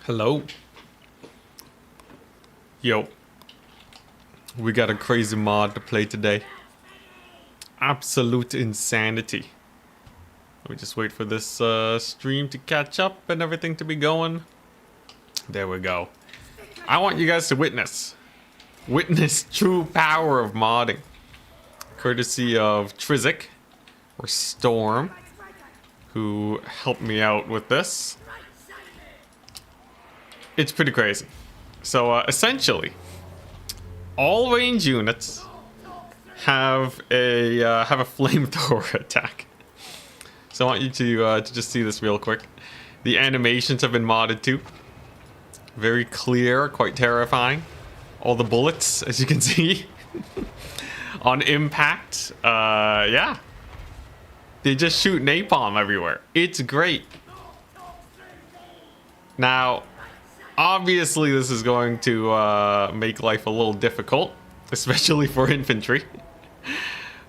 Hello. Yo. We got a crazy mod to play today. Absolute insanity. Let me just wait for this stream to catch up and everything to be going. There we go. I want you guys to witness true power of modding. Courtesy of Trizik or Storm, who helped me out with this. It's pretty crazy. So essentially, all range units have a flamethrower attack. So I want you to just see this real quick. The animations have been modded too. Very clear, quite terrifying. All the bullets, as you can see, on impact. Yeah, they just shoot napalm everywhere. It's great. Now, obviously, this is going to make life a little difficult, especially for infantry.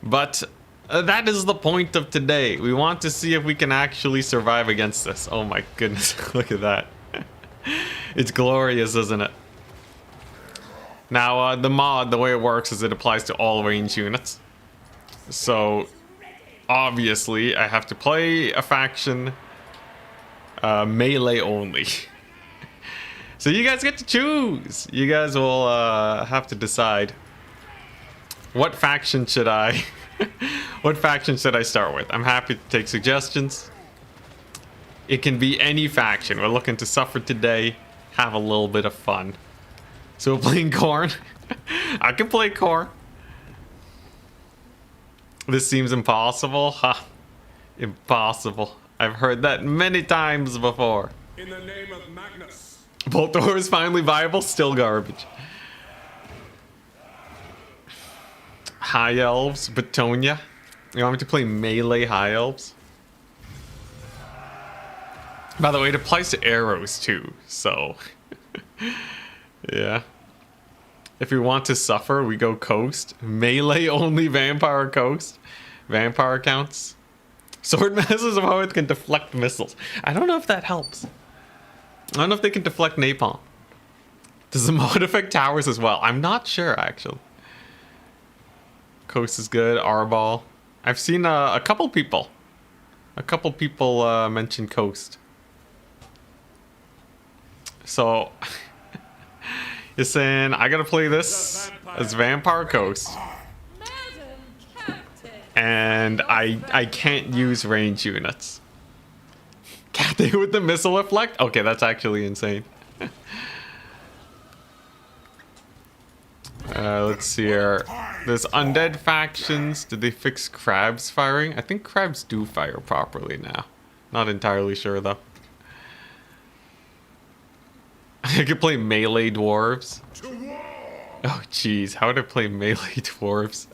But that is the point of today. We want to see if we can actually survive against this. Oh my goodness, look at that. It's glorious, isn't it? Now, the mod, the way it works is it applies to all range units. So, obviously, I have to play a faction melee only. So you guys get to choose. You guys will have to decide what faction should I what faction should I start with. I'm happy to take suggestions. It can be any faction. We're looking to suffer today, have a little bit of fun. So we're playing Khorne. I can play Khorne. This seems impossible. Ha. Impossible. I've heard that many times before. In the name of Magnus. Voltor is finally viable, still garbage. High Elves, Batonia. You want me to play melee High Elves? By the way, it applies to arrows too, so... yeah. If we want to suffer, we go Coast. Melee only Vampire Coast. Vampire counts. Sword Masters of Hoth can deflect missiles. I don't know if that helps. I don't know if they can deflect napalm. Does the mod affect towers as well? I'm not sure, actually. Coast is good. Arbol. I've seen a couple people. Mention Coast. So, you're saying I gotta play this as Vampire Coast. And I can't use range units. Captain with the missile reflect? Okay, that's actually insane. Let's see here. There's undead factions. Did they fix crabs firing? I think crabs do fire properly now. Not entirely sure though. I could play melee dwarves. Oh jeez, how would I play melee dwarves?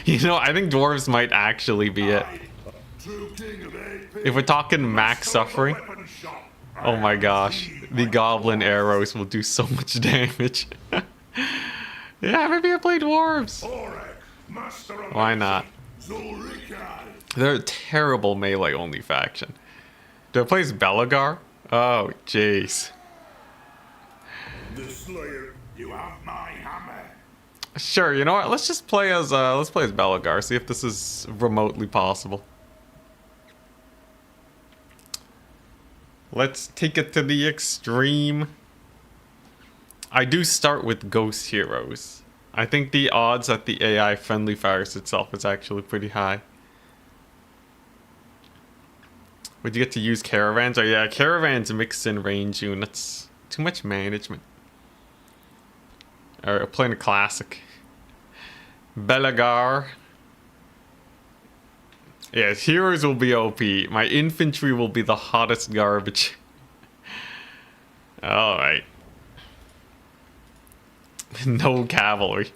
You know, I think dwarves might actually be it. If we're talking max suffering, oh my gosh, the goblin arrows will do so much damage. Yeah, maybe I play dwarves. Why not? They're a terrible melee only faction. Do I play as Belagar? Oh jeez. Sure, you know what? Let's just play as Belagar. See if this is remotely possible. Let's take it to the extreme. I do start with ghost heroes. I think the odds that the AI friendly fires itself is actually pretty high. Would you get to use caravans? Oh yeah, caravans mix in range units. Too much management. Alright, we're playing a classic. Belagar. Yes, heroes will be OP. My infantry will be the hottest garbage. Alright. No cavalry.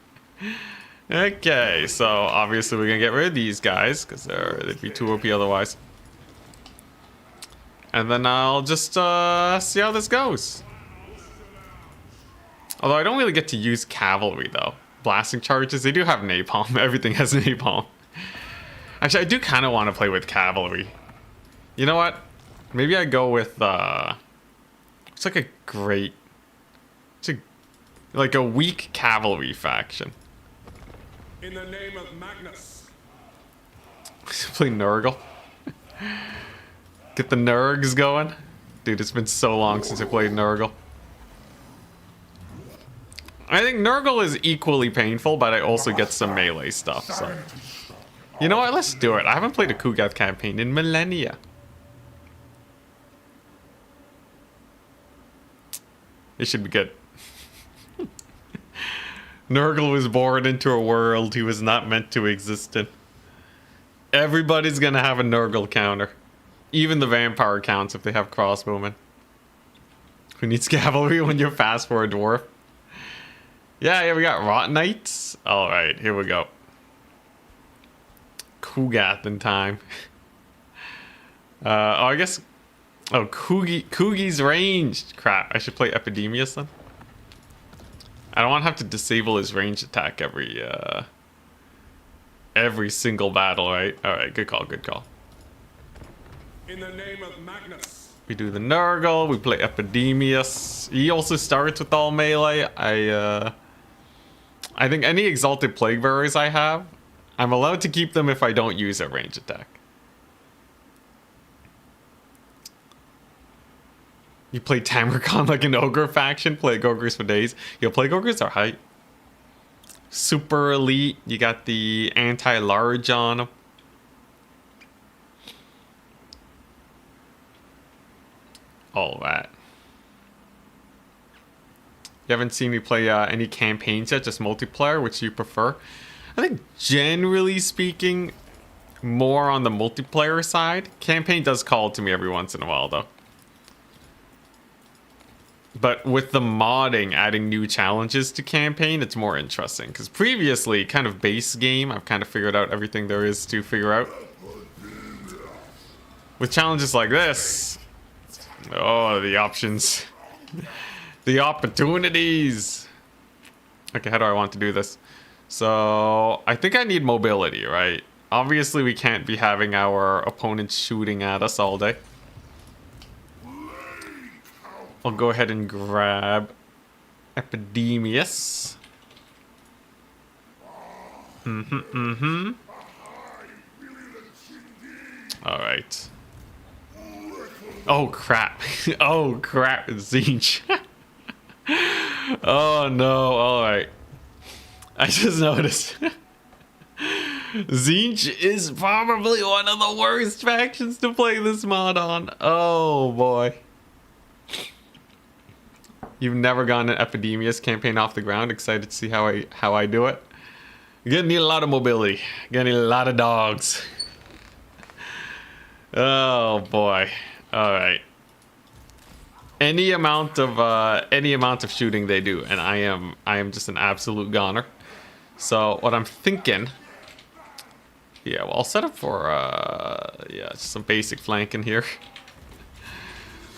Okay, so obviously we're gonna get rid of these guys because they'd be too OP otherwise. And then I'll just see how this goes. Although I don't really get to use cavalry though. Blasting charges, they do have napalm. Everything has napalm. Actually, I do kind of want to play with cavalry. You know what? Maybe I go with It's like a great... It's like a weak cavalry faction. In the name of Magnus. Play Nurgle. Get the Nurgs going. Dude, it's been so long since I played Nurgle. I think Nurgle is equally painful, but I also get some melee stuff, so... You know what? Let's do it. I haven't played a Kugath campaign in millennia. It should be good. Nurgle was born into a world he was not meant to exist in. Everybody's gonna have a Nurgle counter. Even the vampire counts if they have crossbowmen. Who needs cavalry when you're fast for a dwarf? Yeah, we got Rot Knights. Alright, here we go. Kugath in time. Oh, I guess... Oh, Kugi's ranged. Crap, I should play Epidemius then. I don't want to have to disable his ranged attack every single battle, right? Alright, good call, good call. In the name of Magnus. We do the Nurgle, we play Epidemius. He also starts with all melee. I think any Exalted Plague Bearers I have, I'm allowed to keep them if I don't use a range attack. You play Tamarcon like an ogre faction, plague ogres for days. Yo, plague ogres are hype. Super elite. You got the anti-large on them. All that. You haven't seen me play any campaigns yet, just multiplayer, which you prefer? I think generally speaking, more on the multiplayer side. Campaign does call to me every once in a while, though. But with the modding, adding new challenges to campaign, it's more interesting. Because previously, kind of base game, I've kind of figured out everything there is to figure out. With challenges like this, oh, the options. The opportunities. Okay, how do I want to do this? So, I think I need mobility, right? Obviously, we can't be having our opponents shooting at us all day. I'll go ahead and grab Epidemius. Alright. Oh crap. Oh crap, Zinch. Oh no, alright. I just noticed. Zinch is probably one of the worst factions to play this mod on. Oh boy. You've never gotten an Epidemius campaign off the ground. Excited to see how I do it. You're gonna need a lot of mobility. You're gonna need a lot of dogs. Oh boy. Alright. Any amount of shooting they do, and I am just an absolute goner. So what I'm thinking, yeah, well, I'll set up for yeah, just some basic flanking here.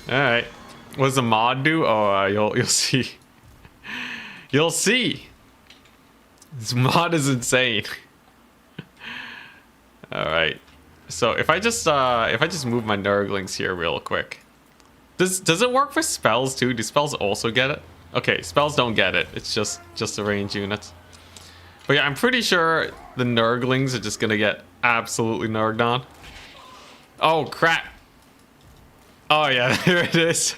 Alright. What does the mod do? Oh, you'll see. You'll see. This mod is insane. All right. So if I just move my Nurglings here real quick, does it work for spells too? Do spells also get it? Okay, spells don't get it. It's just the range units. But yeah, I'm pretty sure the Nurglings are just gonna get absolutely Nurged on. Oh crap. Oh yeah, there it is.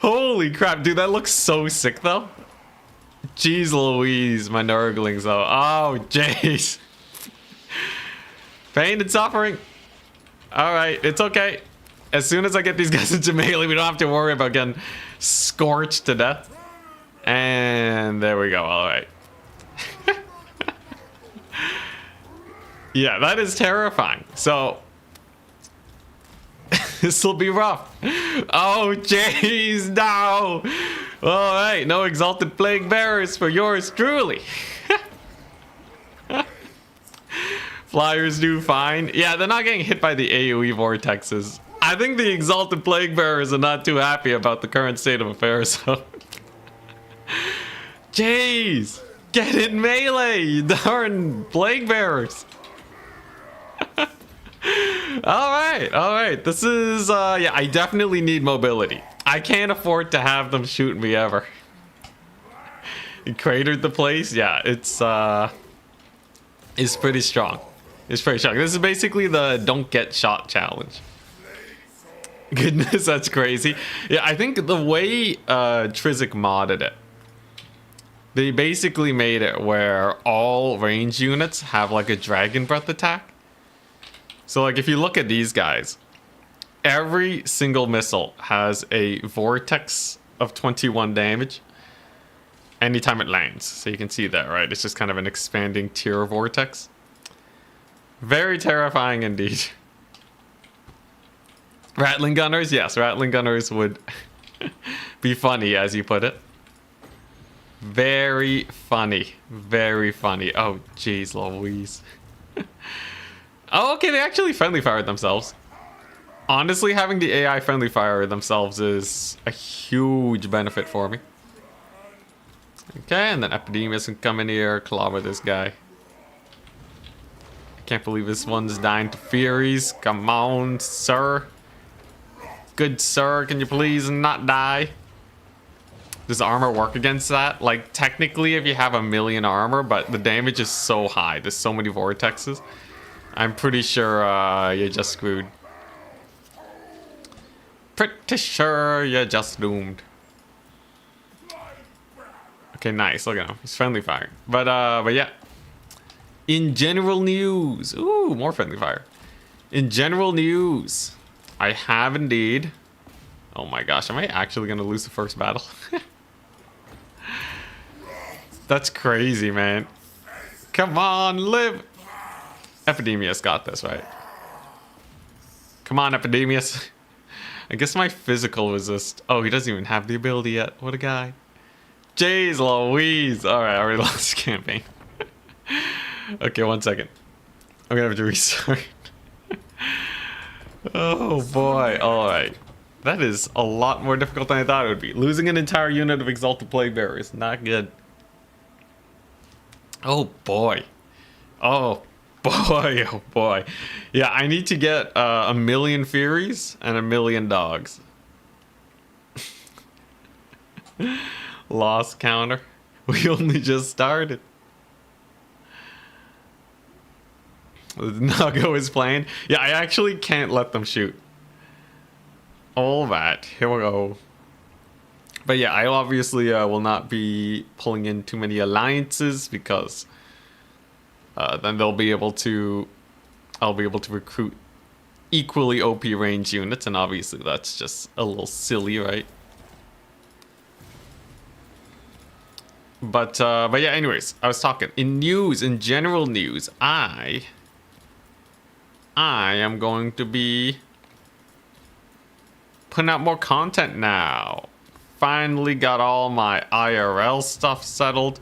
Holy crap, dude, that looks so sick though. Jeez Louise, my Nurglings though. Oh jeez. Pain and suffering. Alright, it's okay. As soon as I get these guys into melee, we don't have to worry about getting scorched to death. And there we go, alright. Yeah, that is terrifying. So this will be rough. Oh, jeez, no. All right, no Exalted Plague Bearers for yours truly. Flyers do fine. Yeah, they're not getting hit by the AoE vortexes. I think the Exalted Plague Bearers are not too happy about the current state of affairs. So. Jeez, get in melee, you darn Plague Bearers. All right. This is, yeah, I definitely need mobility. I can't afford to have them shoot me ever. It cratered the place. Yeah, it's pretty strong. It's pretty strong. This is basically the don't get shot challenge. Goodness, that's crazy. Yeah, I think the way Trizic modded it, they basically made it where all range units have like a dragon breath attack. So like if you look at these guys, every single missile has a vortex of 21 damage anytime it lands. So you can see that, right? It's just kind of an expanding tier vortex. Very terrifying indeed. Rattling gunners, yes, rattling gunners would be funny, as you put it. Very funny. Very funny. Oh, jeez Louise. Oh, okay, they actually friendly fired themselves. Honestly, having the AI friendly fire themselves is a huge benefit for me. Okay, and then Epidemius can come in here, clobber this guy. I can't believe this one's dying to Furies. Come on, sir. Good sir, can you please not die? Does armor work against that? Like, technically, if you have 1,000,000 armor, but the damage is so high. There's so many vortexes. I'm pretty sure you're just screwed. Pretty sure you're just doomed. Okay, nice. Look at him. He's friendly fire. But yeah. In general news. Ooh, more friendly fire. In general news, I have indeed. Oh my gosh, am I actually going to lose the first battle? That's crazy, man. Come on, live. Epidemius got this, right? Come on, Epidemius. I guess my physical resist. Oh, he doesn't even have the ability yet. What a guy. Jeez Louise. Alright, I already lost the campaign. Okay, 1 second. I'm gonna have to restart. Oh boy. Alright. That is a lot more difficult than I thought it would be. Losing an entire unit of Exalted Plague Bearer is not good. Oh boy. Oh boy. Oh boy. Yeah, I need to get 1,000,000 Furies and 1,000,000 dogs. Lost counter. We only just started. Nurgle is playing. Yeah, I actually can't let them shoot. All that. Here we go. But yeah, I obviously will not be pulling in too many alliances because then they'll be able to. I'll be able to recruit equally OP range units, and obviously that's just a little silly, right? But yeah. Anyways, I was talking in news, in general news. I am going to be putting out more content now. Finally got all my IRL stuff settled.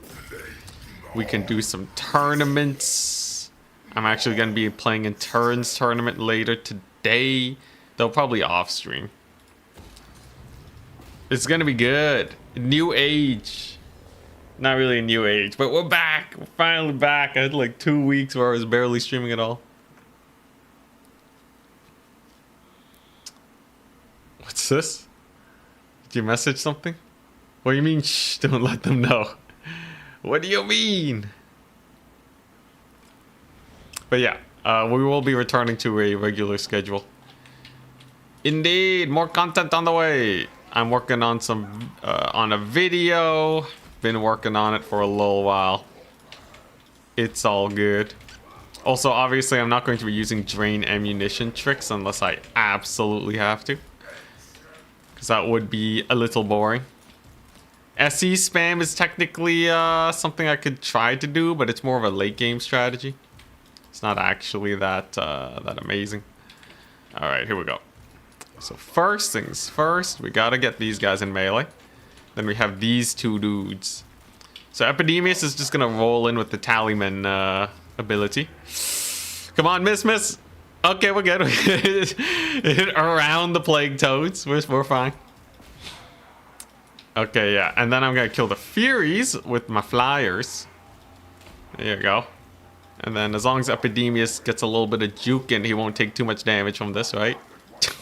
We can do some tournaments. I'm actually going to be playing in Turns tournament later today. They'll probably off stream. It's going to be good. New age. Not really a new age, but we're back. We're finally back. I had like 2 weeks where I was barely streaming at all. What's this? Did you message something? What do you mean, shh, don't let them know? What do you mean? But yeah, we will be returning to a regular schedule. Indeed, more content on the way. I'm working on some, on a video. Been working on it for a little while. It's all good. Also, obviously, I'm not going to be using drain ammunition tricks unless I absolutely have to. Because that would be a little boring. SE spam is technically something I could try to do, but it's more of a late game strategy. It's not actually that amazing. All right, here we go. So first things first, we gotta get these guys in melee. Then we have these two dudes. So Epidemius is just gonna roll in with the Tallyman ability. Come on, miss. Okay, we're good. Hit around the plague toads. We're fine. Okay, yeah. And then I'm gonna kill the Furies with my flyers. There you go. And then as long as Epidemius gets a little bit of juke and he won't take too much damage from this, right?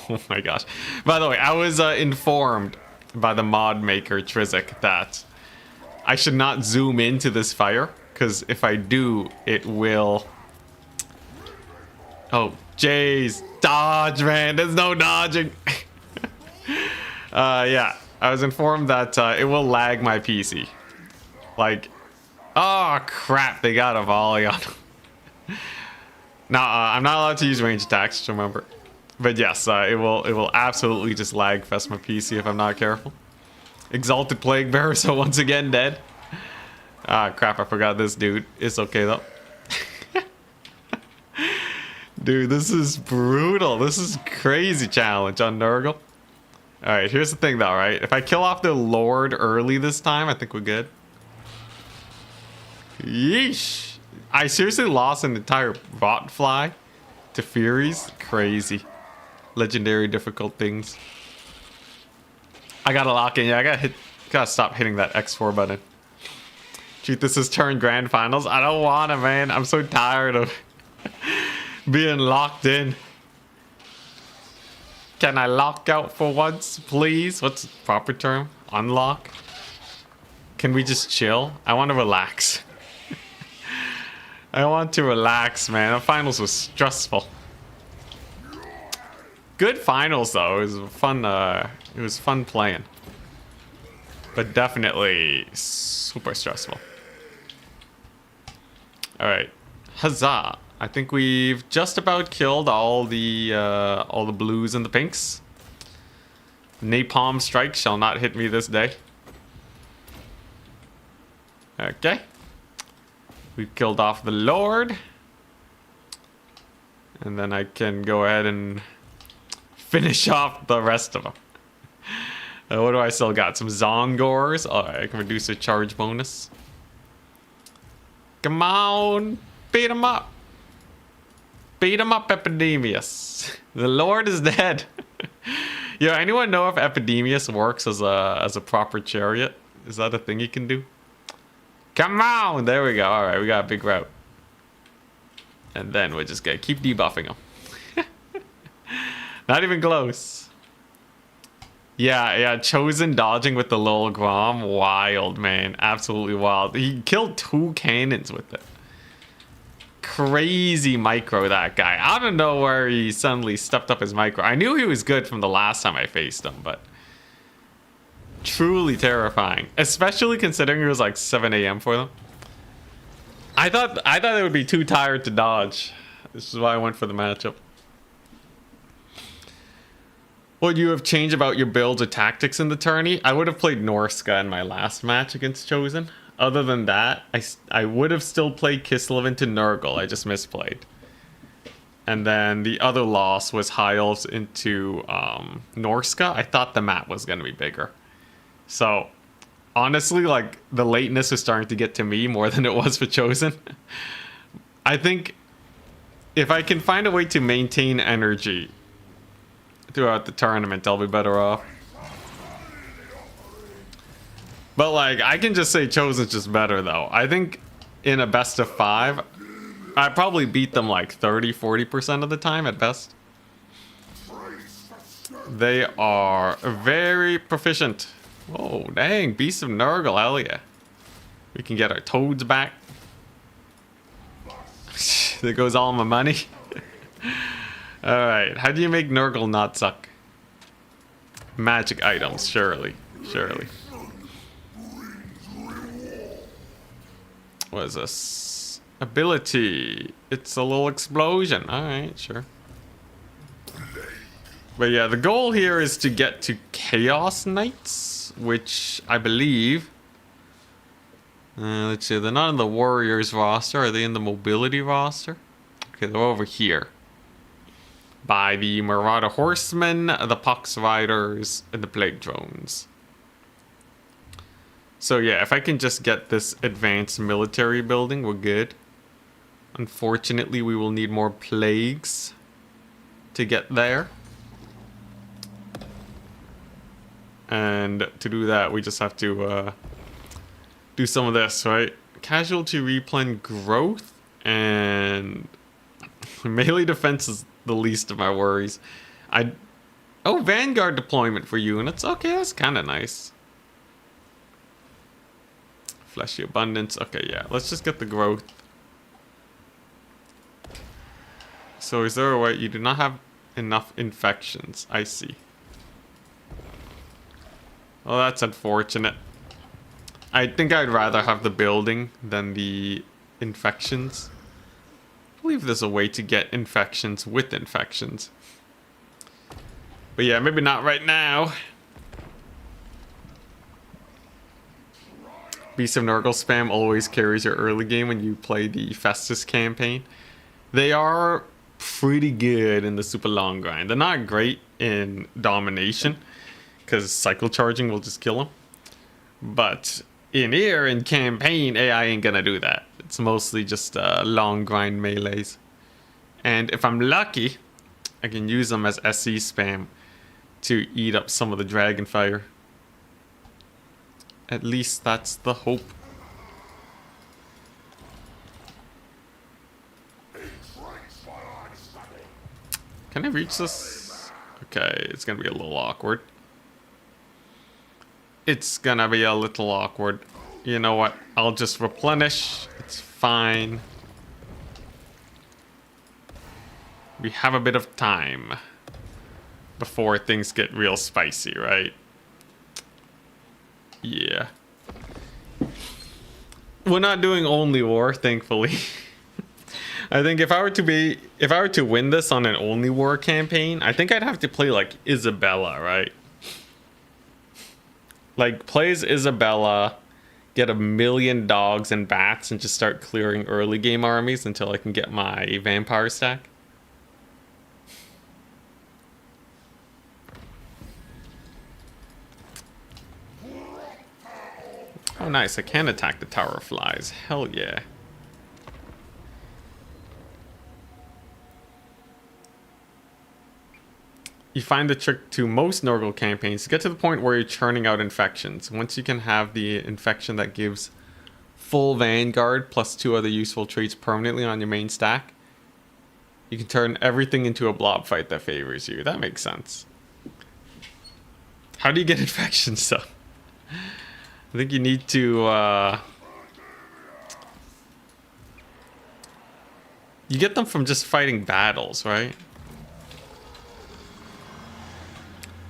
Oh my gosh. By the way, I was informed by the mod maker, Trizik, that I should not zoom into this fire. Because if I do, it will... Oh, jeez. Dodge, man. There's no dodging. Yeah. I was informed that it will lag my PC. Like... Oh, crap. They got a volley on him. Now, I'm not allowed to use range attacks, just remember. But yes, it will absolutely just lag fest my PC if I'm not careful. Exalted Plague Bearer, so once again dead. Ah, crap, I forgot this dude. It's okay, though. Dude, this is brutal. This is crazy challenge on Nurgle. Alright, here's the thing, though, right? If I kill off the Lord early this time, I think we're good. Yeesh. I seriously lost an entire Rotfly to Furies. Crazy. Legendary difficult things. I gotta lock in. Yeah, gotta stop hitting that X4 button. Treat this as turn grand finals. I don't wanna, man. I'm so tired of being locked in. Can I lock out for once, please? What's the proper term? Unlock? Can we just chill? I want to relax. I want to relax, man. The finals was stressful. Good finals though. It was fun. It was fun playing, but definitely super stressful. All right, huzzah! I think we've just about killed all the blues and the pinks. Napalm strike shall not hit me this day. Okay. We've killed off the Lord. And then I can go ahead and finish off the rest of them. What do I still got? Some Zongors. Alright, I can reduce the charge bonus. Come on. Beat him up. Beat him up, Epidemius. The Lord is dead. Yeah, anyone know if Epidemius works as a proper chariot? Is that a thing you can do? Come on! There we go. Alright, we got a big route. And then we're just gonna keep debuffing him. Not even close. Yeah, Chosen dodging with the little Grom. Wild, man. Absolutely wild. He killed 2 cannons with it. Crazy micro, that guy. I don't know where he suddenly stepped up his micro. I knew he was good from the last time I faced him, but... truly terrifying, especially considering it was like 7 a.m. for them. I thought they would be too tired to dodge. This is why I went for the matchup. Would you have changed about your builds or tactics in the tourney? I would have played Norska in my last match against Chosen. Other than that, I would have still played Kislev into Nurgle. I just misplayed. And then the other loss was High Elves into Norska. I thought the map was going to be bigger. So, honestly, like, the lateness is starting to get to me more than it was for Chosen. I think if I can find a way to maintain energy throughout the tournament, I'll be better off. But, like, I can just say Chosen's just better, though. I think in a best of 5, I probably beat them like 30-40% of the time at best. They are very proficient. Oh, dang. Beast of Nurgle. Hell yeah. We can get our toads back. There goes all my money. Alright. How do you make Nurgle not suck? Magic items. Surely. Surely. What is this? Ability. It's a little explosion. Alright, sure. But yeah, the goal here is to get to Chaos Knights, which I believe... let's see, they're not in the Warriors roster. Are they in the Mobility roster? Okay, they're over here. By the Marauder Horsemen, the Pox Riders, and the Plague Drones. So yeah, if I can just get this advanced military building, we're good. Unfortunately, we will need more plagues to get there. And to do that, we just have to do some of this, right? Casualty replen growth And melee defense is the least of my worries. Oh, Vanguard deployment for units. Okay, that's kind of nice. Fleshy abundance. Okay, yeah. Let's just get the growth. So is there a way you do not have enough infections? I see. Well, that's unfortunate. I think I'd rather have the building than the infections. I believe there's a way to get infections with infections. But yeah, maybe not right now. Beast of Nurgle spam always carries your early game when you play the Festus campaign. They are pretty good in the super long grind. They're not great in domination, because cycle charging will just kill them. But in here, in campaign, AI ain't gonna do that. It's mostly just long grind melees. And if I'm lucky, I can use them as SC spam to eat up some of the dragon fire. At least that's the hope. Can I reach this? Okay, it's gonna be a little awkward. It's gonna be a little awkward. You know what? I'll just replenish. It's fine. We have a bit of time before things get real spicy, right? Yeah. We're not doing only war, thankfully. I think if I were to win this on an only war campaign, I think I'd have to play like Isabella, right? Like play as Isabella, get 1,000,000 dogs and bats, and just start clearing early game armies until I can get my vampire stack. Oh nice, I can attack the Tower of Flies. Hell yeah. You find the trick to most Nurgle campaigns to get to the point where you're churning out infections. Once you can have the infection that gives full Vanguard plus 2 other useful traits permanently on your main stack, you can turn everything into a blob fight that favors you. That makes sense. How do you get infections though? I think you need to you get them from just fighting battles, right?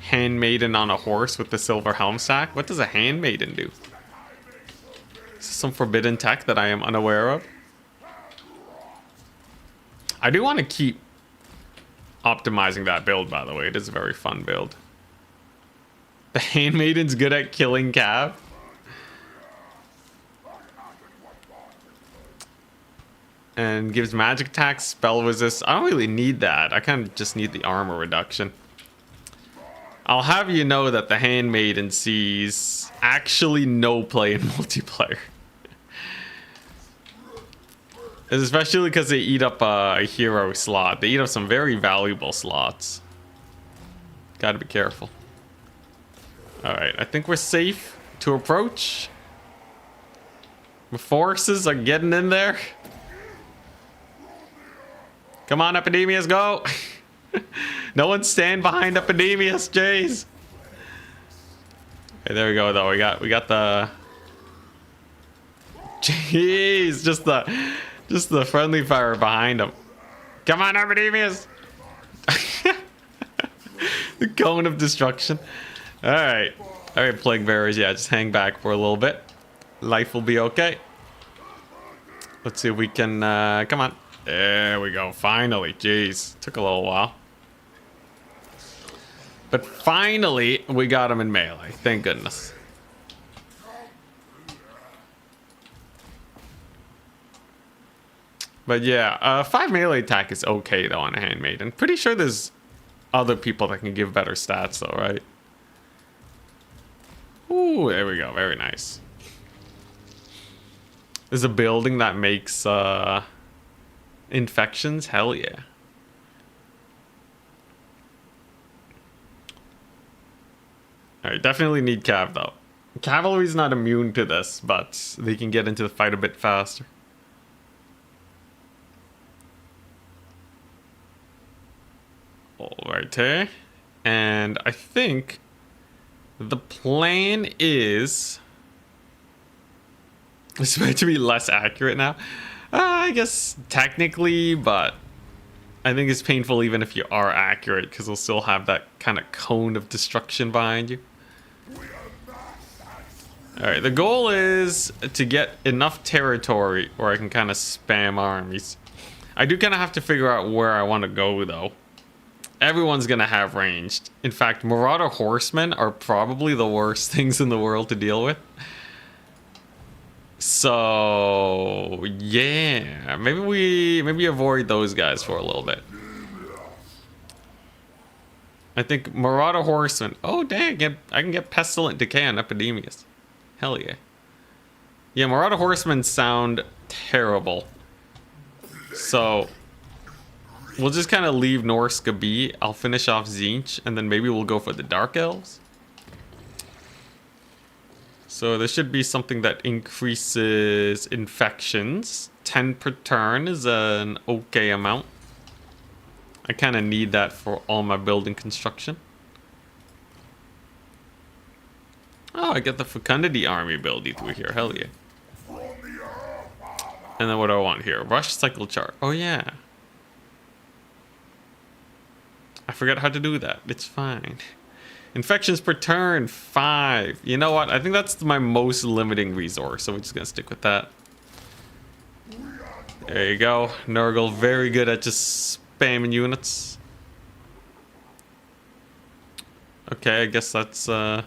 Handmaiden on a horse with the silver helm sack. What does a handmaiden do? Is this some forbidden tech that I am unaware of? I do want to keep optimizing that build, by the way. It is a very fun build. The handmaiden's good at killing Cav. And gives magic attacks, spell resist. I don't really need that. I kind of just need the armor reduction. I'll have you know that the Handmaiden sees actually no play in multiplayer. Especially because they eat up a hero slot. They eat up some very valuable slots. Gotta be careful. Alright, I think we're safe to approach. The forces are getting in there. Come on, Epidemius, go! No one stand behind Epidemius, jeez. Okay, there we go. Though we got the. Jeez, just the friendly fire behind him. Come on, Epidemius! The cone of destruction. All right, plague bearers. Yeah, just hang back for a little bit. Life will be okay. Let's see if we can. Come on. There we go. Finally, jeez, took a little while. But finally, we got him in melee. Thank goodness. But yeah, 5 melee attack is okay though on a handmaiden. Pretty sure there's other people that can give better stats though, right? Ooh, there we go. Very nice. There's a building that makes infections. Hell yeah. Alright, definitely need cav though. Cavalry's not immune to this, but they can get into the fight a bit faster. Alrighty. And I think the plan is... It's meant to be less accurate now. I guess technically, but I think it's painful even if you are accurate, because you'll still have that kind of cone of destruction behind you. Alright, the goal is to get enough territory where I can kind of spam armies. I do kind of have to figure out where I want to go, though. Everyone's going to have ranged. In fact, Marauder Horsemen are probably the worst things in the world to deal with. So, yeah. Maybe avoid those guys for a little bit. I think Marauder Horsemen... Oh, dang, I can get Pestilent Decay on Epidemius. Hell yeah. Yeah, Marauder Horsemen sound terrible. So, we'll just kind of leave Norska be. I'll finish off Tzeentch, and then maybe we'll go for the Dark Elves. So there should be something that increases infections. 10 per turn is an okay amount. I kind of need that for all my building construction. Oh, I get the Fecundity Army ability through here. Hell yeah. And then what do I want here? Rush Cycle Chart. Oh yeah. I forgot how to do that. It's fine. Infections per turn, 5. You know what? I think that's my most limiting resource, so we're just gonna stick with that. There you go. Nurgle, very good at just spamming units. Okay, I guess that's oh,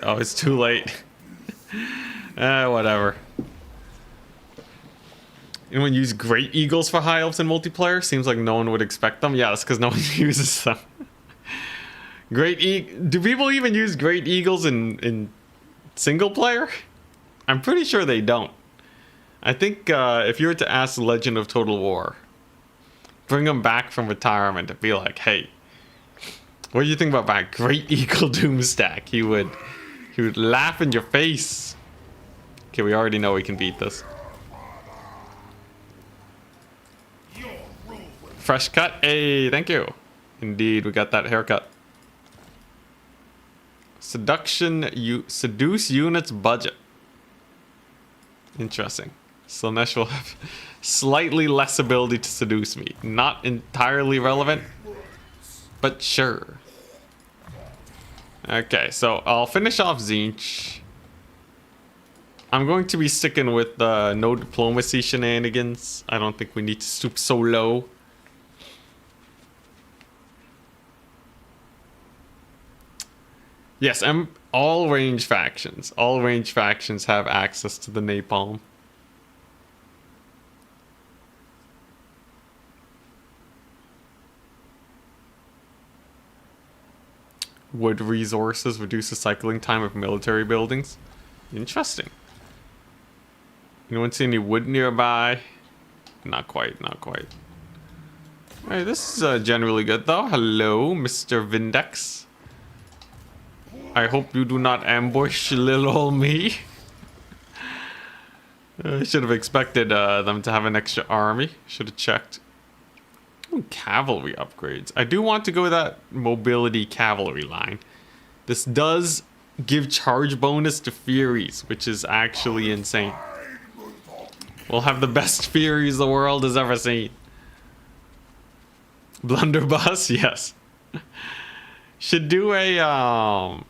it's too late. Whatever. Anyone use Great Eagles for High Elves in multiplayer? Seems like no one would expect them. Yeah, that's because no one uses them. Do people even use Great Eagles in single player? I'm pretty sure they don't. I think if you were to ask Legend of Total War, bring him back from retirement and be like, hey, what do you think about that Great Eagle Doom stack? He would laugh in your face. Okay, we already know we can beat this. Fresh cut. Hey, thank you. Indeed, we got that haircut. Seduce units budget. Interesting. Slaanesh will have slightly less ability to seduce me. Not entirely relevant, but sure. Okay, so I'll finish off Tzeentch. I'm going to be sticking with the no diplomacy shenanigans. I don't think we need to stoop so low. Yes, all range factions. All range factions have access to the Napalm. Wood resources reduce the cycling time of military buildings. Interesting. Anyone see any wood nearby? Not quite, not quite. Alright, this is generally good though. Hello, Mr. Vindex. I hope you do not ambush little old me. I should have expected them to have an extra army. Should have checked. Ooh, cavalry upgrades. I do want to go with that mobility cavalry line. This does give charge bonus to Furies, which is actually insane. We'll have the best Furies the world has ever seen. Blunderbuss, yes. Should do a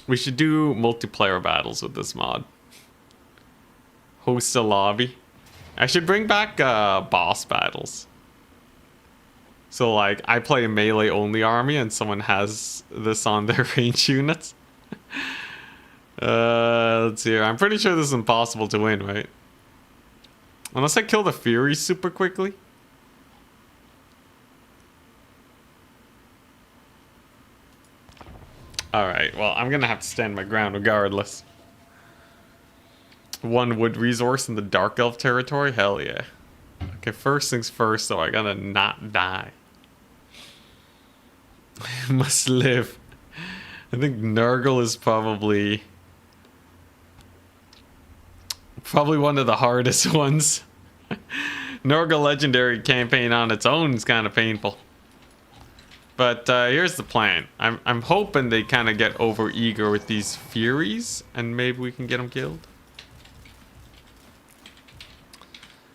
we should do multiplayer battles with this mod. Host a lobby. I should bring back boss battles. So like I play a melee only army and someone has this on their range units. Let's see here. I'm pretty sure this is impossible to win, right? Unless I kill the Fury super quickly. Alright, well, I'm gonna have to stand my ground regardless. 1 wood resource in the Dark Elf territory? Hell yeah. Okay, first things first, though, I gotta not die. Must live. I think Nurgle is probably one of the hardest ones. Nurgle Legendary campaign on its own is kind of painful. But here's the plan. I'm hoping they kind of get over eager with these Furies, and maybe we can get them killed.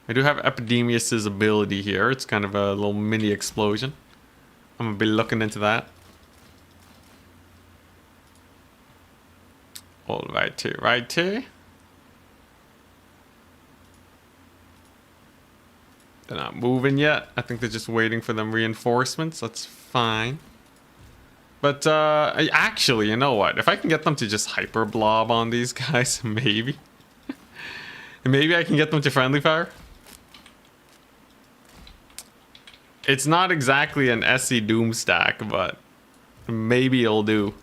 I do have Epidemius's ability here. It's kind of a little mini explosion. I'm gonna be looking into that. All right here, right here. They're not moving yet. I think they're just waiting for them reinforcements. That's fine. But actually, you know what? If I can get them to just hyper blob on these guys, maybe. Maybe I can get them to friendly fire. It's not exactly an SC Doom stack, but maybe it'll do.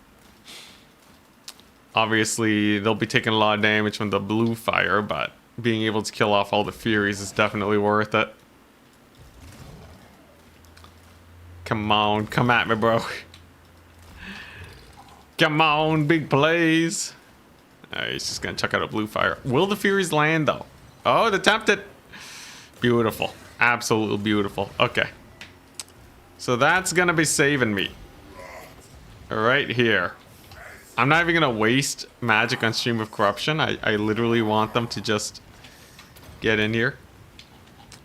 Obviously, they'll be taking a lot of damage from the blue fire, but being able to kill off all the Furies is definitely worth it. Come on, come at me, bro. Come on, big plays. He's just gonna chuck out a blue fire. Will the Furies land, though? Oh, they attempted. Beautiful. Absolutely beautiful. Okay. So that's gonna be saving me. Right here. I'm not even gonna waste magic on Stream of Corruption. I literally want them to just get in here.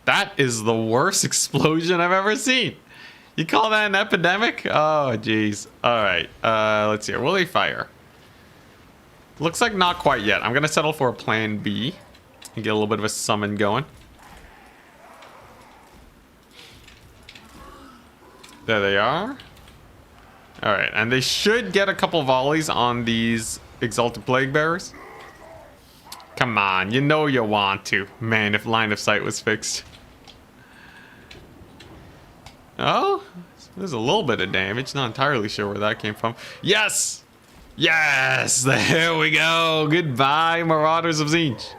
That is the worst explosion I've ever seen. You call that an epidemic? Oh, jeez. Alright, let's see here. Will they fire? Looks like not quite yet. I'm gonna settle for a plan B and get a little bit of a summon going. There they are. Alright, and they should get a couple volleys on these Exalted Plague Bearers. Come on, you know you want to. Man, if line of sight was fixed. Oh, there's a little bit of damage. Not entirely sure where that came from. Yes! Yes! There we go. Goodbye, Marauders of Tzeentch.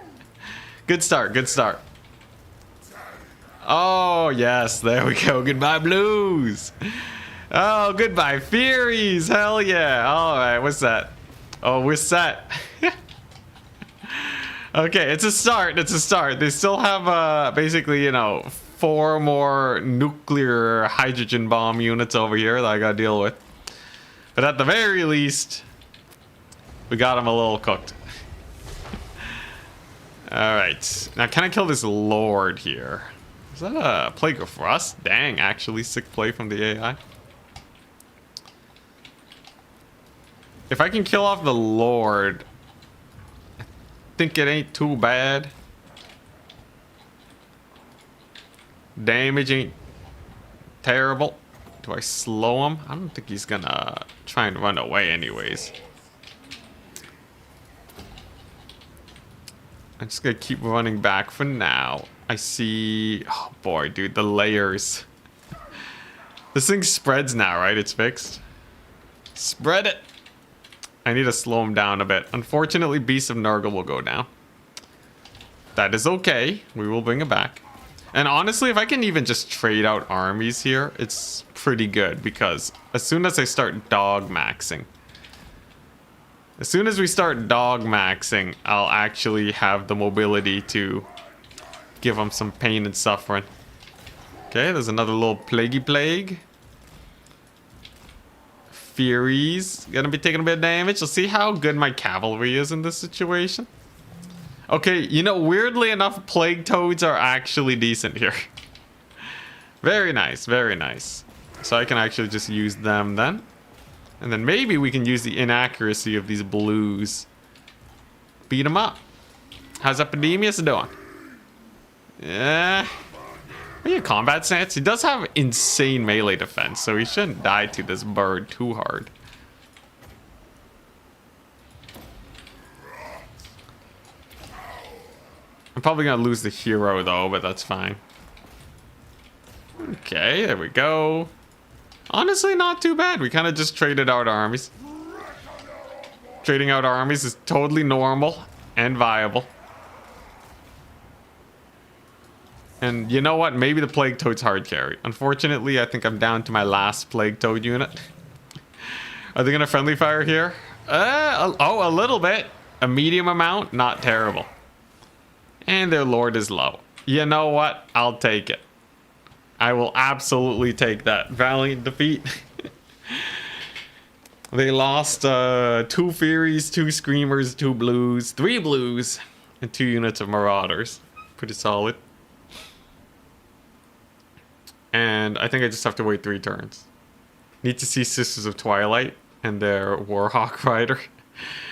Good start, good start. Oh, yes, there we go. Goodbye, Blues. Oh, goodbye, Furies. Hell yeah. All right, what's that? Oh, we're set. Okay, it's a start. It's a start. They still have, basically, you know, 4 more nuclear hydrogen bomb units over here that I gotta deal with. But at the very least, we got them a little cooked. All right. Now, can I kill this Lord here? Is that a Plague of Rust? Dang, actually sick play from the AI. If I can kill off the Lord, I think it ain't too bad. Damage ain't terrible. Do I slow him? I don't think he's gonna try and run away anyways. I'm just gonna keep running back for now. I see... Oh boy, dude, the layers. This thing spreads now, right? It's fixed. Spread it. I need to slow him down a bit. Unfortunately, Beast of Nurgle will go down. That is okay. We will bring it back. And honestly, if I can even just trade out armies here, it's pretty good. Because as soon as I start dog maxing... As soon as we start dog maxing, I'll actually have the mobility to give them some pain and suffering. Okay, there's another little plaguey plague. Furies gonna be taking a bit of damage. Let's see how good my cavalry is in this situation. Okay, you know, weirdly enough, plague toads are actually decent here. Very nice, very nice. So I can actually just use them then. And then maybe we can use the inaccuracy of these blues. Beat them up. How's Epidemius doing? Yeah. Maybe a combat stance. He does have insane melee defense, so he shouldn't die to this bird too hard. I'm probably gonna lose the hero though, but that's fine. Okay, there we go. Honestly, not too bad. We kind of just traded out armies. Trading out armies is totally normal and viable. And you know what? Maybe the Plague Toad's hard carry. Unfortunately, I think I'm down to my last Plague Toad unit. Are they going to friendly fire here? Oh, a little bit. A medium amount, not terrible. And their Lord is low. You know what? I'll take it. I will absolutely take that. Valiant defeat. They lost 2 Furies, 2 Screamers, 2 Blues, 3 Blues, and 2 units of Marauders. Pretty solid. And I think I just have to wait 3 turns. Need to see Sisters of Twilight and their Warhawk Rider.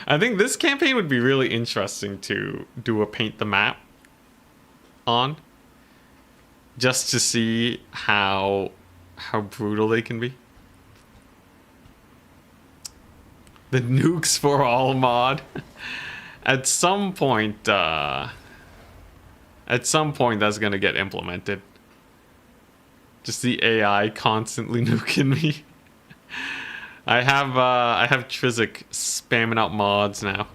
I think this campaign would be really interesting to do a paint the map on. Just to see how brutal they can be. The nukes for all mod. At some point that's gonna get implemented. Just the AI constantly nuking me. I have Trizic spamming out mods now.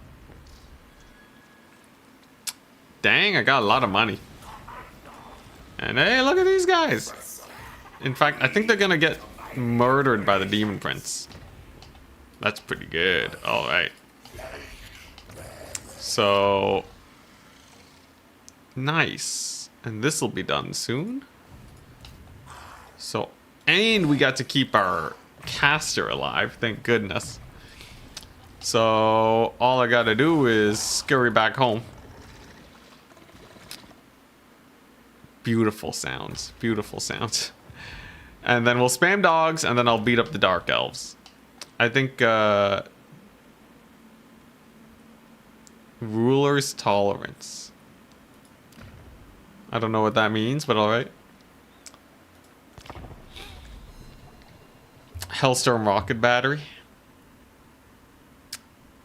Dang, I got a lot of money. And hey, look at these guys. In fact, I think they're gonna get murdered by the Demon Prince. That's pretty good. All right. So nice. And this will be done soon. So, and we got to keep our caster alive. Thank goodness. So all I gotta do is scurry back home. Beautiful sounds. Beautiful sounds. And then we'll spam dogs, and then I'll beat up the Dark Elves. I think Ruler's Tolerance. I don't know what that means, but alright. Hellstorm Rocket Battery.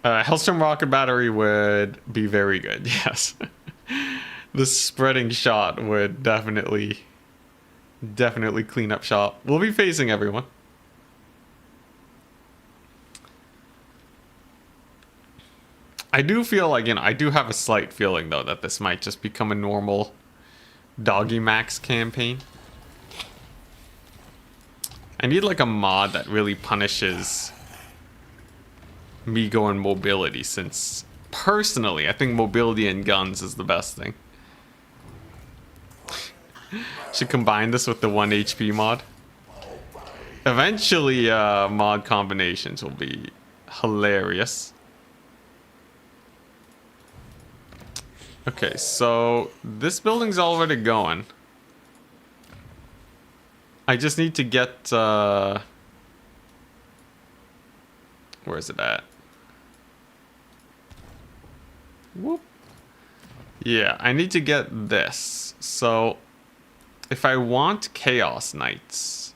Hellstorm Rocket Battery would be very good, yes. The spreading shot would definitely clean up shop. We'll be facing everyone. I do feel like, I do have a slight feeling though that this might just become a normal Doggy Max campaign. I need like a mod that really punishes me going mobility, since personally I think mobility and guns is the best thing. Should combine this with the 1 HP mod. Eventually mod combinations will be hilarious. Okay, so this building's already going. I just need to get where is it at? Whoop. Yeah, I need to get this. So if I want Chaos Knights,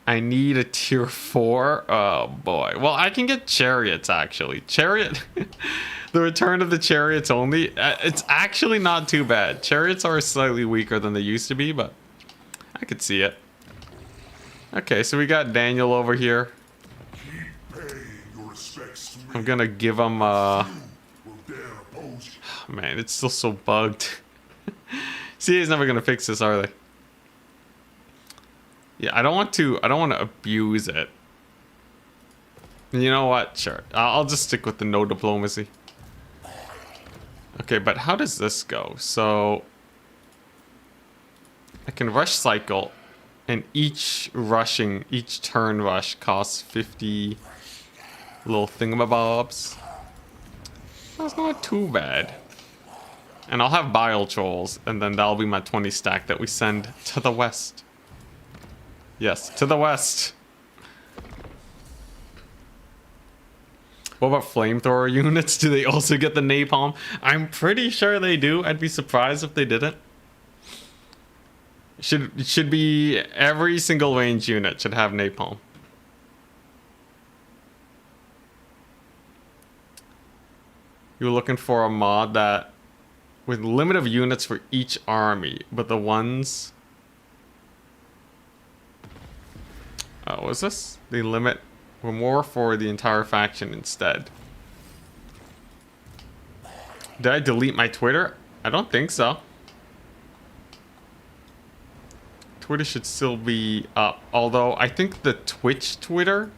I need a tier 4. Oh boy. Well, I can get Chariots actually. Chariot the return of the Chariots only. It's actually not too bad. Chariots are slightly weaker than they used to be, but I could see it. Okay, so we got Daniel over here. I'm gonna give him man, it's still so bugged. CA's never gonna fix this, are they? Yeah, I don't want to abuse it. You know what? Sure. I'll just stick with the no diplomacy. Okay, but how does this go? So I can rush cycle, and each turn rush costs 50 little thingamabobs. That's not too bad. And I'll have Bile Trolls, and then that'll be my 20 stack that we send to the west. Yes, to the west. What about flamethrower units? Do they also get the napalm? I'm pretty sure they do. I'd be surprised if they didn't. It should be every single range unit should have napalm. You're looking for a mod that with limit of units for each army, but the ones... Oh, what is this? The limit were more for the entire faction instead. Did I delete my Twitter? I don't think so. Twitter should still be up. Although, I think the Twitch Twitter...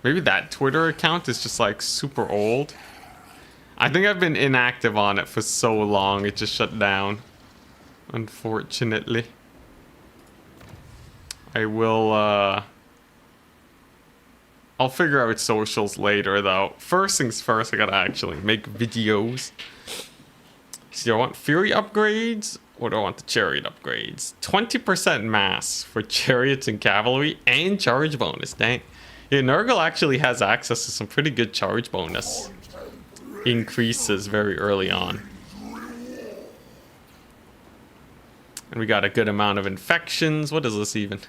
Maybe that Twitter account is just like super old. I think I've been inactive on it for so long, it just shut down. Unfortunately. I will, I'll figure out socials later, though. First things first, I gotta actually make videos. So do I want Fury upgrades, or do I want the Chariot upgrades? 20% mass for Chariots and Cavalry, and charge bonus, dang. Yeah, Nurgle actually has access to some pretty good charge bonus increases very early on. And we got a good amount of infections. What is this even?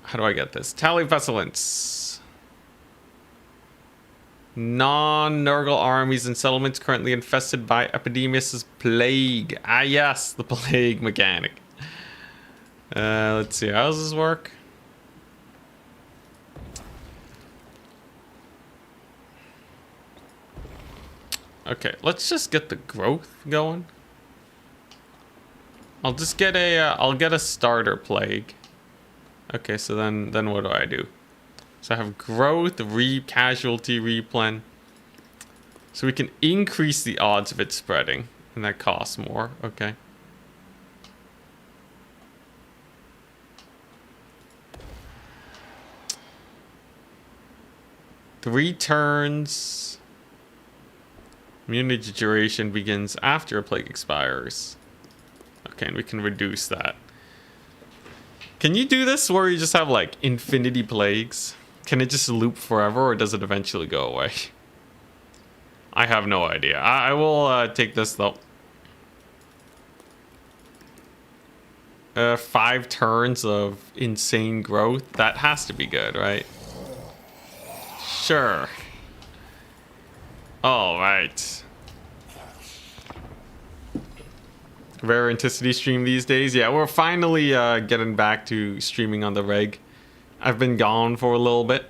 How do I get this? Tally Pestilence. Non-Nurgle armies and settlements currently infested by Epidemius' plague. Ah yes, the plague mechanic. Let's see, how does this work? Okay, let's just get the growth going. I'll just get a, I'll get a starter plague. Okay, so then what do I do? So I have growth, casualty replen. So we can increase the odds of it spreading, and that costs more. Okay. Three turns. Immunity duration begins after a plague expires. Okay, and we can reduce that. Can you do this where you just have like infinity plagues? Can it just loop forever, or does it eventually go away? I have no idea. I will take this though. 5 turns of insane growth. That has to be good, right? Sure. All right. Rare Anticity stream these days. Yeah, we're finally getting back to streaming on the reg. I've been gone for a little bit.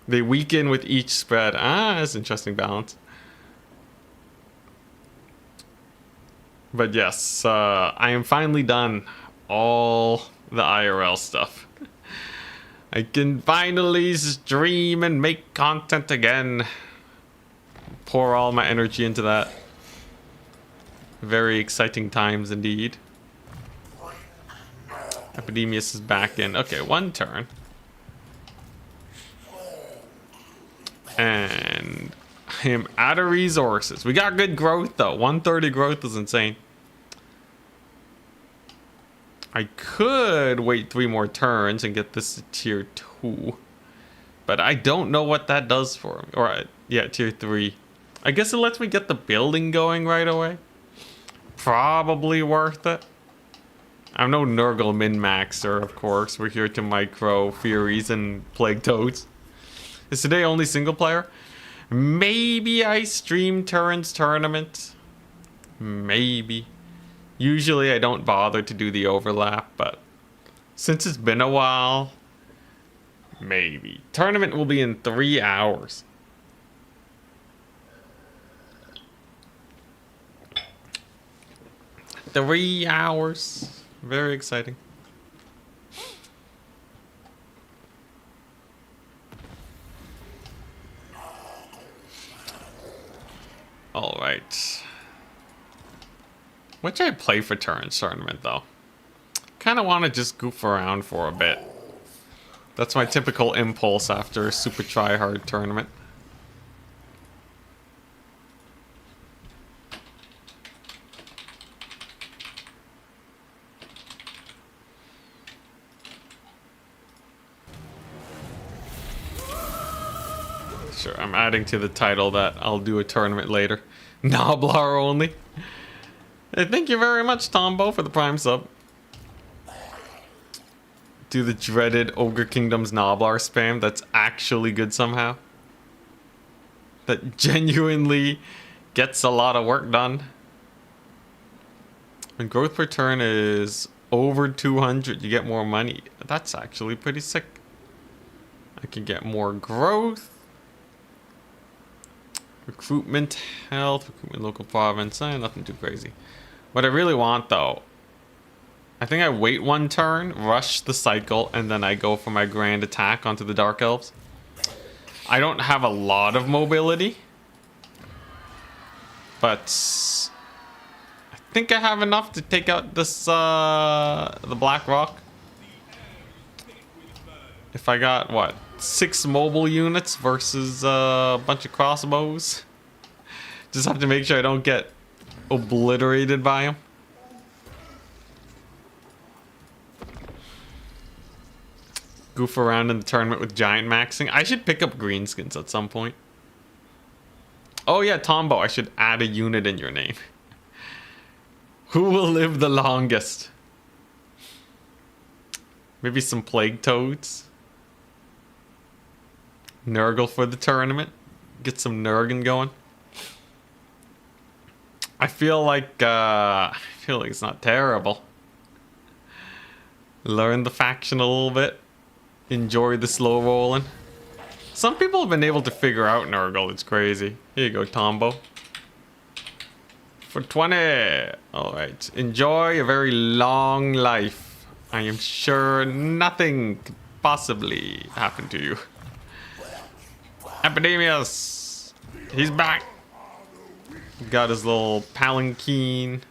They weaken with each spread. Ah, that's an interesting balance. But yes, I am finally done all the IRL stuff. I can finally stream and make content again. Pour all my energy into that. Very exciting times indeed. Epidemius is back in. Okay, 1 turn. And I am out of resources. We got good growth though. 130 growth is insane. I could wait 3 more turns and get this to tier 2. But I don't know what that does for me. Or, yeah, tier 3. I guess it lets me get the building going right away. Probably worth it. I'm no Nurgle min-maxer, of course. We're here to micro Furies and Plague Toads. Is today only single player? Maybe I stream Turin's tournament. Maybe. Usually I don't bother to do the overlap, but since it's been a while, maybe. Tournament will be in 3 hours. Three hours. Very exciting. All right. What should I play for Turin's tournament, though? Kind of want to just goof around for a bit. That's my typical impulse after a super try-hard tournament. Sure, I'm adding to the title that I'll do a tournament later. Noblar only. Hey, thank you very much, Tombo, for the Prime sub. Do the dreaded Ogre Kingdom's Noblar spam that's actually good somehow. That genuinely gets a lot of work done. When growth per turn is over 200, you get more money. That's actually pretty sick. I can get more growth. Recruitment, health, recruitment local province. Nothing too crazy. What I really want, though, I think I wait 1 turn, rush the cycle, and then I go for my grand attack onto the Dark Elves. I don't have a lot of mobility, but I think I have enough to take out this, the Black Rock. If I got, what, 6 mobile units versus a bunch of crossbows. Just have to make sure I don't get obliterated by him. Goof around in the tournament with giant maxing. I should pick up greenskins at some point. Oh yeah, Tombo, I should add a unit in your name. Who will live the longest? Maybe some plague toads. Nurgle for the tournament. Get some Nurgle going. I feel like it's not terrible. Learn the faction a little bit. Enjoy the slow rolling. Some people have been able to figure out Nurgle. It's crazy. Here you go, Tombo. For 20. Alright. Enjoy a very long life. I am sure nothing could possibly happen to you. Epidemius. He's back. Got his little palanquin.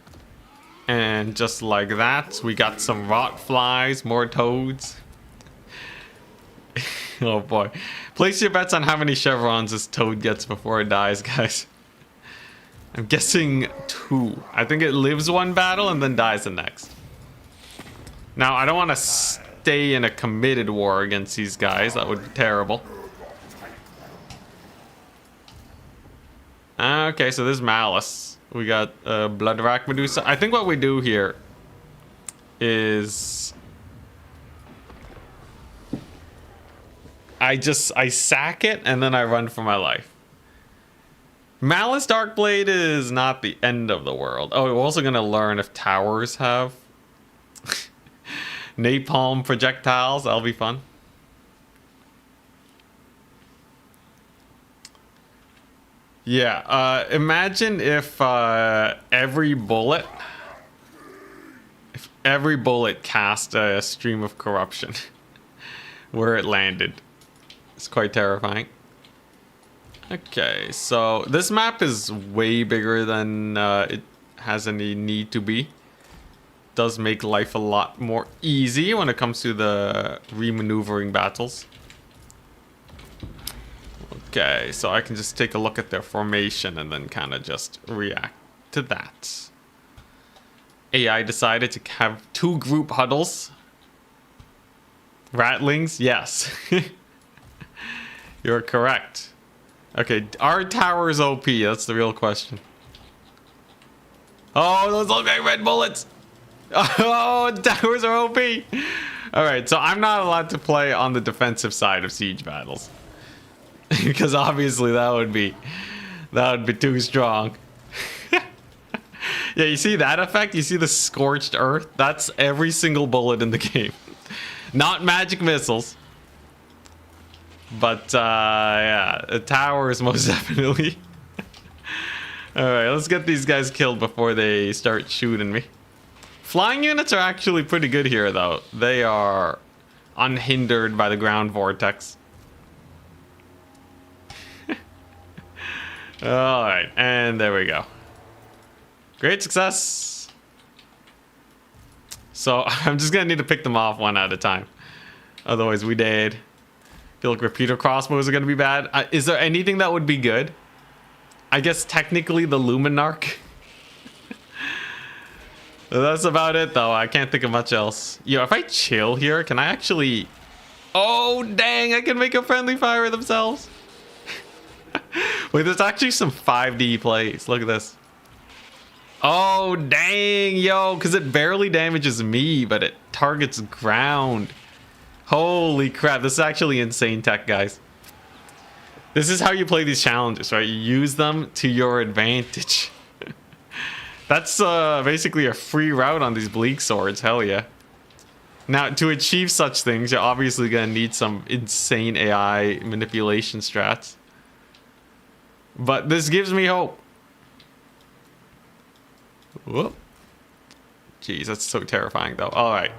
And just like that, we got some rot flies, more toads. Oh boy. Place your bets on how many chevrons this toad gets before it dies, guys. I'm guessing 2. I think it lives one battle and then dies the next. Now, I don't want to stay in a committed war against these guys. That would be terrible. Okay, so this Malus. We got Blood Rack Medusa. I think what we do here is I sack it and then I run for my life. Malus Darkblade is not the end of the world. Oh, we're also gonna learn if towers have napalm projectiles. That'll be fun. Yeah, imagine if every bullet cast a stream of corruption where it landed. It's quite terrifying. Okay, so this map is way bigger than it has any need to be. Does make life a lot more easy when it comes to the remaneuvering battles. Okay, so I can just take a look at their formation and then kind of just react to that. AI decided to have 2 group huddles. Ratlings, yes. You're correct. Okay, our tower is OP. That's the real question. Oh, those look like red bullets. Oh, towers are OP. All right, so I'm not allowed to play on the defensive side of siege battles. Because obviously that would be too strong. Yeah, you see that effect? You see the scorched earth? That's every single bullet in the game. Not magic missiles. But yeah, the towers most definitely. Alright, let's get these guys killed before they start shooting me. Flying units are actually pretty good here though. They are unhindered by the ground vortex. Alright, and there we go. Great success. So I'm just gonna need to pick them off one at a time. Otherwise we dead. Feel like repeater crossbows are gonna be bad. Is there anything that would be good? I guess technically the Luminarch. That's about it though. I can't think of much else. Yo, if I chill here, can I actually... Oh dang, I can make a friendly fire themselves. Wait, there's actually some 5D plays. Look at this. Oh, dang, yo, because it barely damages me, but it targets ground. Holy crap, this is actually insane tech, guys. This is how you play these challenges, right? You use them to your advantage. That's basically a free route on these bleak swords, hell yeah. Now, to achieve such things, you're obviously going to need some insane AI manipulation strats. But this gives me hope. Whoop. Jeez, that's so terrifying though. Alright.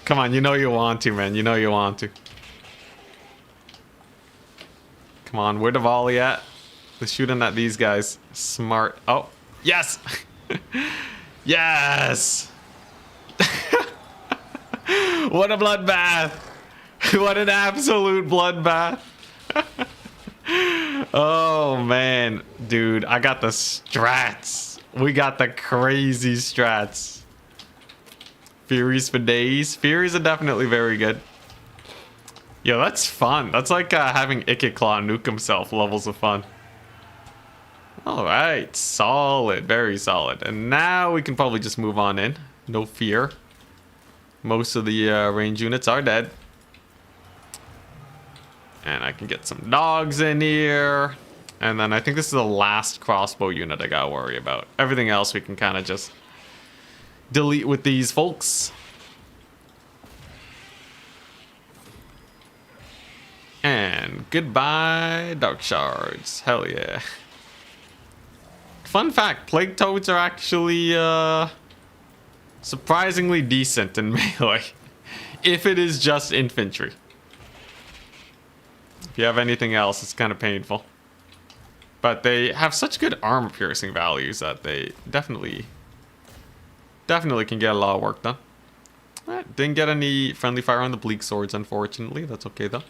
Come on, you know you want to, man. You know you want to. Come on, where the volley at? They're shooting at these guys. Smart. Oh, yes! Yes! What a bloodbath! What an absolute bloodbath! Oh man, dude, I got the strats. We got the crazy strats. Furies for days. Furies are definitely very good. Yo, that's fun. That's like having Ikiclaw nuke himself levels of fun. Alright, solid, very solid. And now we can probably just move on in. No fear. Most of the range units are dead. And I can get some dogs in here. And then I think this is the last crossbow unit I gotta worry about. Everything else we can kind of just delete with these folks. And goodbye, Dark Shards. Hell yeah. Fun fact, Plague Toads are actually surprisingly decent in melee. If it is just infantry. If you have anything else, it's kind of painful. But they have such good armor piercing values that they definitely can get a lot of work done. Alright, didn't get any friendly fire on the bleak swords, unfortunately. That's okay though.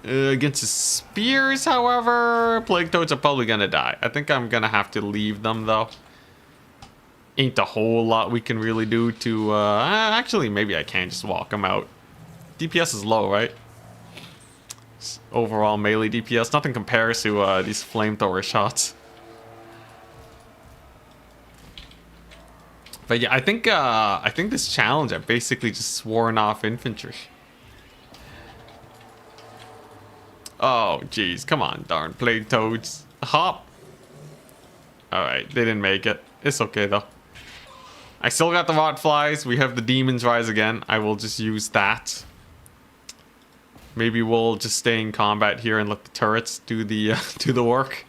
Against the spears, however, Plague Toads are probably gonna die. I think I'm gonna have to leave them though. Ain't a whole lot we can really do to actually maybe I can just walk them out. DPS is low, right? Overall melee DPS, nothing compares to these flamethrower shots. But yeah, I think this challenge I basically just sworn off infantry. Oh jeez, come on, darn Plague Toads. Hop. Alright, they didn't make it. It's okay though. I still got the rot flies. We have the demons rise again. I will just use that. Maybe we'll just stay in combat here and let the turrets do the do the work.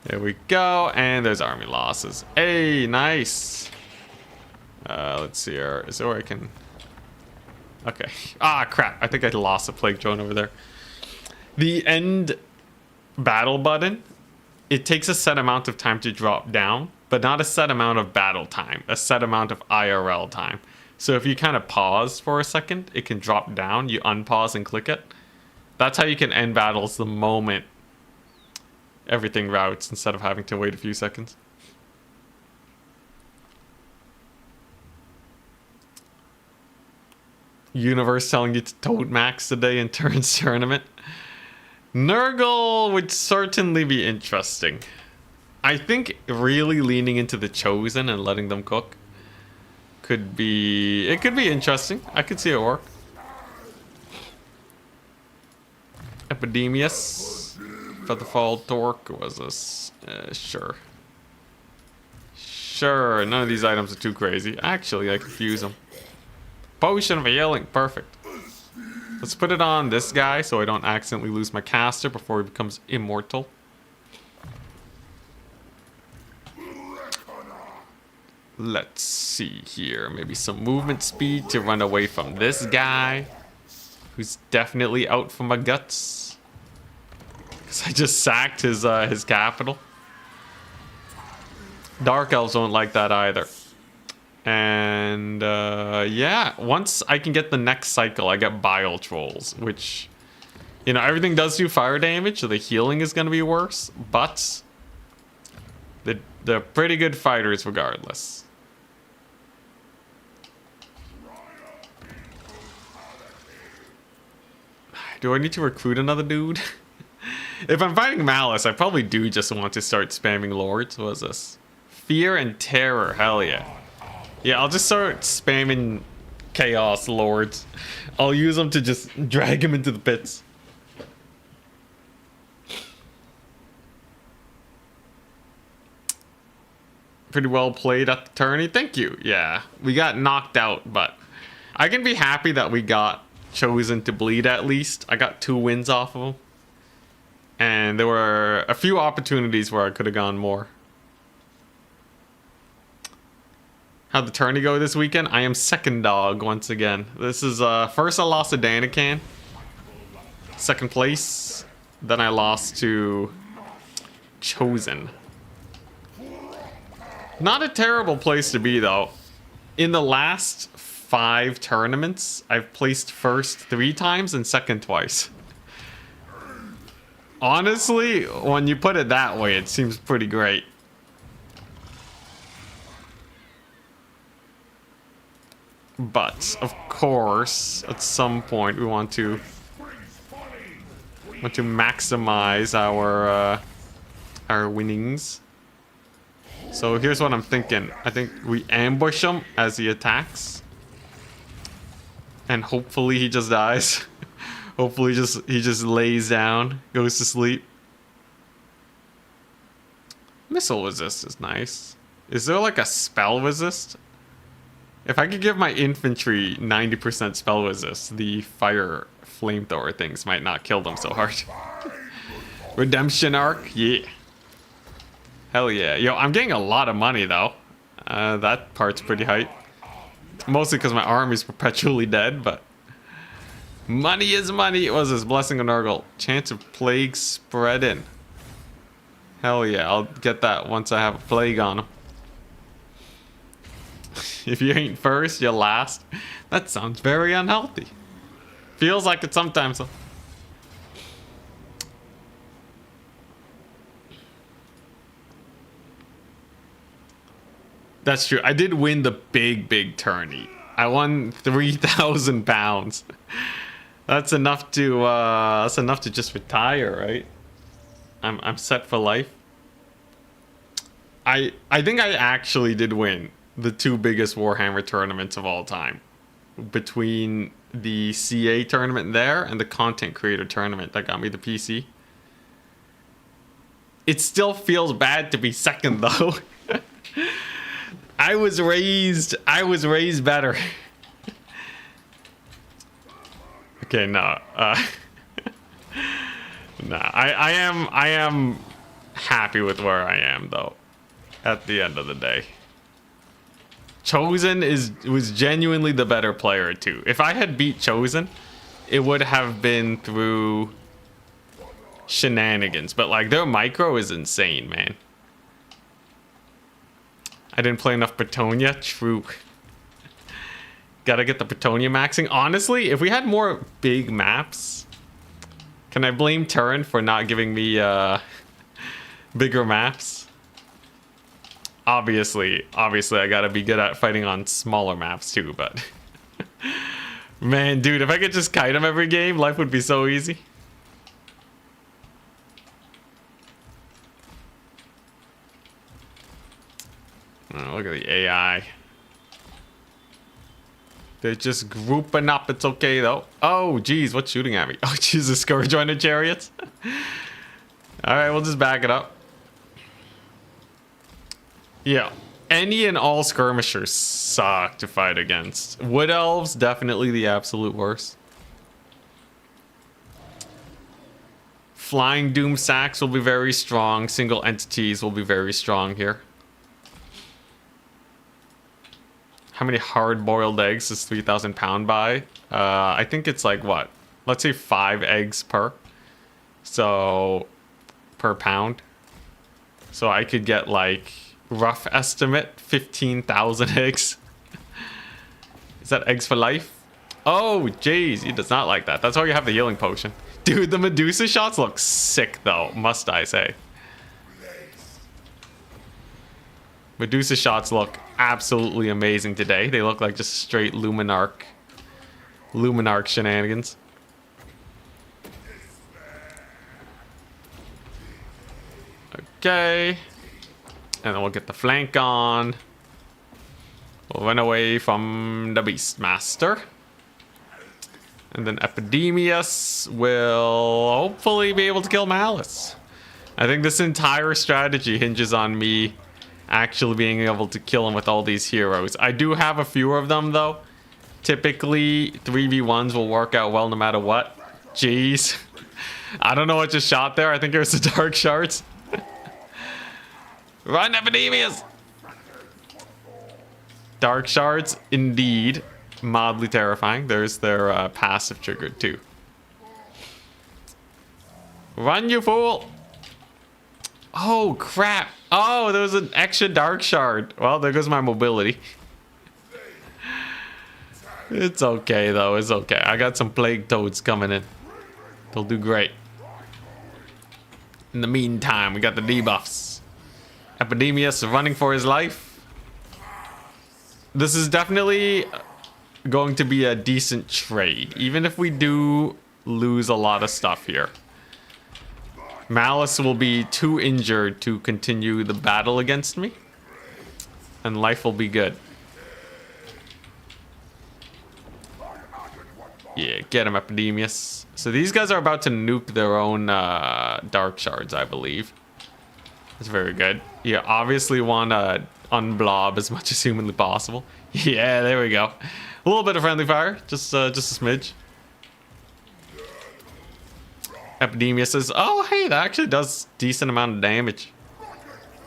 There we go, and there's army losses. Hey, nice. Let's see here. Is there where I can? Okay. Ah, crap. I think I lost a plague drone over there. The end battle button. It takes a set amount of time to drop down, but not a set amount of battle time. A set amount of IRL time. So if you kind of pause for a second, it can drop down. You unpause and click it. That's how you can end battles the moment everything routes instead of having to wait a few seconds. Universe telling you to toad max today in turns tournament. Nurgle would certainly be interesting. I think really leaning into the Chosen and letting them cook could be interesting. I could see it work. Epidemius, Featherfall, Torque was this. Sure. Sure, none of these items are too crazy. Actually, I could use them. Potion of Healing, perfect. Let's put it on this guy so I don't accidentally lose my caster before he becomes immortal. Let's see here. Maybe some movement speed to run away from this guy, who's definitely out for my guts. Because I just sacked his capital. Dark Elves don't like that either. And yeah, once I can get the next cycle, I get Bile Trolls, which, you know, everything does do fire damage, so the healing is going to be worse, but they're pretty good fighters regardless. Do I need to recruit another dude? If I'm fighting Malus, I probably do just want to start spamming Lords. What is this? Fear and Terror, hell yeah. Yeah, I'll just start spamming Chaos Lords. I'll use them to just drag him into the pits. Pretty well played at the tourney. Thank you. Yeah, we got knocked out, but I can be happy that we got chosen to bleed at least. I got 2 wins off of them. And there were a few opportunities where I could have gone more. How'd the tourney go this weekend? I am second dog once again. This is first I lost to Danican, second place. Then I lost to Chosen. Not a terrible place to be, though. In the last 5 tournaments, I've placed first 3 times and second twice. Honestly, when you put it that way, it seems pretty great. But, of course, at some point we want to maximize our winnings. So here's what I'm thinking. I think we ambush him as he attacks. And hopefully he just dies. Hopefully he just lays down, goes to sleep. Missile resist is nice. Is there like a spell resist? If I could give my infantry 90% spell resist, the fire flamethrower things might not kill them so hard. Redemption arc? Yeah. Hell yeah. Yo, I'm getting a lot of money though. That part's pretty hype. Mostly because my army's perpetually dead, but... Money is money. What was this? Blessing of Nurgle. Chance of plague spreading. Hell yeah, I'll get that once I have a plague on them. If you ain't first, you're last. That sounds very unhealthy. Feels like it sometimes. That's true. I did win the big tourney. I won 3,000 pounds. That's enough to just retire, right? I'm set for life. I think I actually did win the 2 biggest Warhammer tournaments of all time. Between the CA tournament there and the content creator tournament that got me the PC. It still feels bad to be second though. I was raised better. Okay, no. No, I am happy with where I am though. At the end of the day. Chosen was genuinely the better player too. If I had beat Chosen, it would have been through shenanigans. But like their micro is insane, man. I didn't play enough Bretonia. True. Gotta get the Bretonia maxing. Honestly, if we had more big maps, can I blame Turin for not giving me bigger maps? Obviously I gotta be good at fighting on smaller maps too, but... Man, dude, if I could just kite him every game, life would be so easy. Oh, look at the AI. They're just grouping up. It's okay, though. Oh, geez, what's shooting at me? Oh, Jesus, Scourge on the chariots. Alright, we'll just back it up. Yeah, any and all skirmishers suck to fight against. Wood elves, definitely the absolute worst. Flying doom sacks will be very strong. Single entities will be very strong here. How many hard-boiled eggs does 3,000 pound buy? I think it's like what? Let's say 5 eggs per. So, per pound. So I could get like... rough estimate 15,000 eggs. Is that eggs for life? Oh jeez, he does not like that. That's why you have the healing potion. Dude, the Medusa shots look sick though, must I say. Medusa shots look absolutely amazing today. They look like just straight Luminarch shenanigans. Okay. And then we'll get the flank on. We'll run away from the Beastmaster. And then Epidemius will hopefully be able to kill Malus. I think this entire strategy hinges on me actually being able to kill him with all these heroes. I do have a few of them though. Typically 3v1s will work out well no matter what. Jeez. I don't know what just shot there. I think it was the Dark Shards. Run, Epidemius! Dark Shards, indeed. Mildly terrifying. There's their passive triggered too. Run, you fool! Oh, crap. Oh, there was an extra dark shard. Well, there goes my mobility. It's okay, though. It's okay. I got some plague toads coming in. They'll do great. In the meantime, we got the debuffs. Epidemius running for his life. This is definitely going to be a decent trade, even if we do lose a lot of stuff here. Malus will be too injured to continue the battle against me, and life will be good. Yeah, get him, Epidemius. So these guys are about to nuke their own dark shards, I believe. That's very good. You obviously want to unblob as much as humanly possible. Yeah, there we go. A little bit of friendly fire, just a smidge. Epidemia says, oh, hey, that actually does decent amount of damage.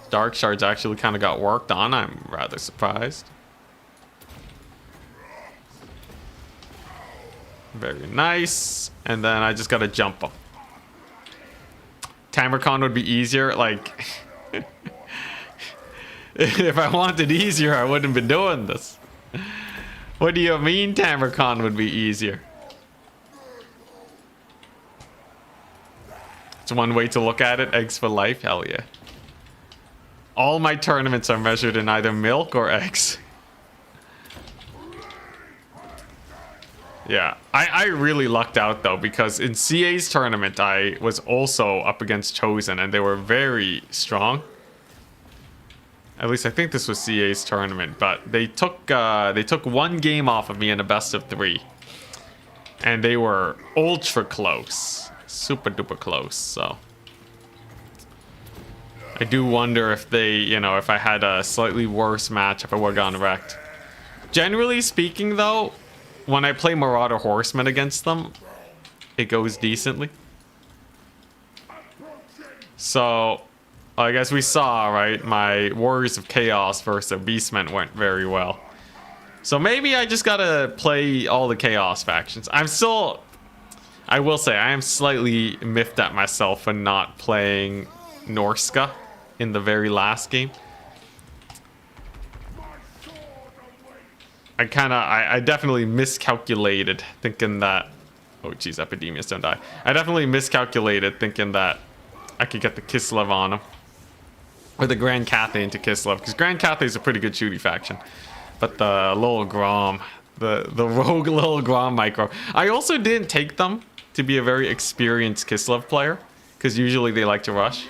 Dark shards actually kind of got worked on. I'm rather surprised. Very nice. And then I just got to jump him. Tamarcon would be easier. Like, if I wanted easier, I wouldn't be doing this. What do you mean Tamarcon would be easier? It's one way to look at it. Eggs for life. Hell yeah. All my tournaments are measured in either milk or eggs. Yeah. I really lucked out, though, because in CA's tournament, I was also up against Chosen, and they were very strong. At least I think this was CA's tournament, but they took one game off of me in a best of 3. And they were ultra close. Super duper close, so I do wonder if they, you know, if I had a slightly worse matchup, I would have gone wrecked. Generally speaking, though, when I play Marauder Horsemen against them, it goes decently. So, I guess we saw, right, my Warriors of Chaos versus Beastmen went very well. So maybe I just gotta play all the Chaos factions. I will say, I am slightly miffed at myself for not playing Norska in the very last game. I definitely miscalculated thinking that... Oh, jeez, Epidemius, don't die. I definitely miscalculated thinking that I could get the Kislev on him. Or the Grand Cathay into Kislev, because Grand Cathay is a pretty good shooty faction. But the little Grom, the rogue little Grom micro. I also didn't take them to be a very experienced Kislev player, because usually they like to rush.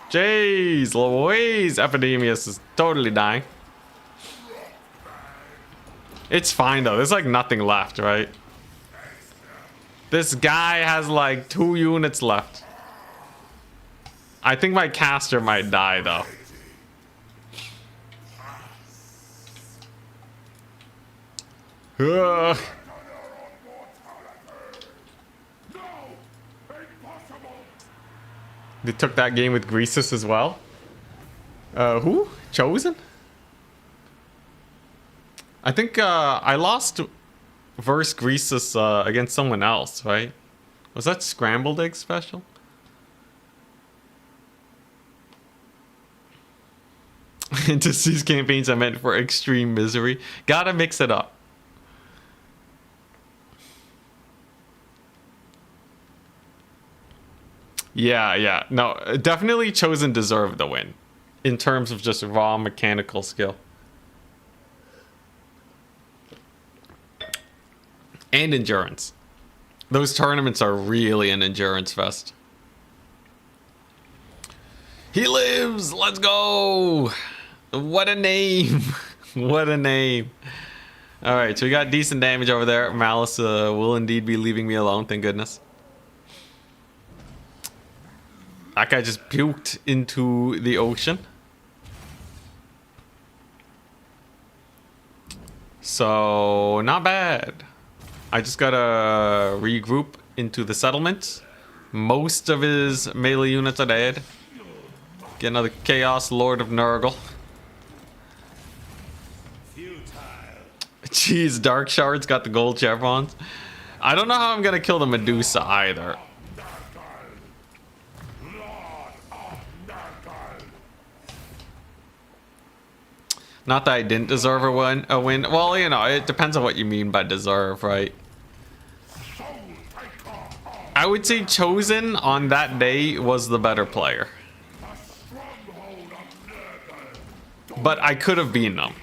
Jeez Louise, Epidemius is totally dying. It's fine though, there's like nothing left, right? This guy has like 2 units left. I think my caster might die though. Ugh. They took that game with Greasus as well. Who? Chosen? I think I lost versus Greasus against someone else, right? Was that Scrambled Egg Special? Into these campaigns I meant for extreme misery. Gotta mix it up. Yeah. No, definitely Chosen deserved the win. In terms of just raw mechanical skill. And endurance. Those tournaments are really an endurance fest. He lives! Let's go! What a name! What a name. Alright, so we got decent damage over there. Malus will indeed be leaving me alone, thank goodness. That guy just puked into the ocean. So, not bad. I just gotta regroup into the settlement. Most of his melee units are dead. Get another Chaos Lord of Nurgle. Jeez, Dark Shards got the gold chevrons. I don't know how I'm gonna kill the Medusa either. Not that I didn't deserve a win. Well, you know, it depends on what you mean by deserve, right? I would say Chosen on that day was the better player. But I could have beaten them.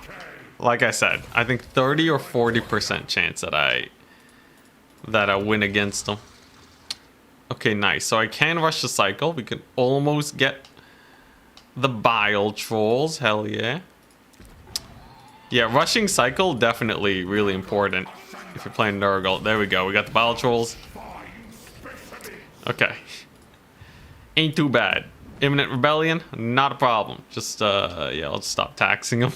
Like I said, I think 30 or 40% chance that I win against them. Okay, nice. So I can rush the cycle. We can almost get the bile trolls. Hell yeah. Yeah, rushing cycle definitely really important if you're playing Nurgle. There we go. We got the bile trolls. Okay. Ain't too bad. Imminent rebellion, not a problem. Just yeah, let's stop taxing them.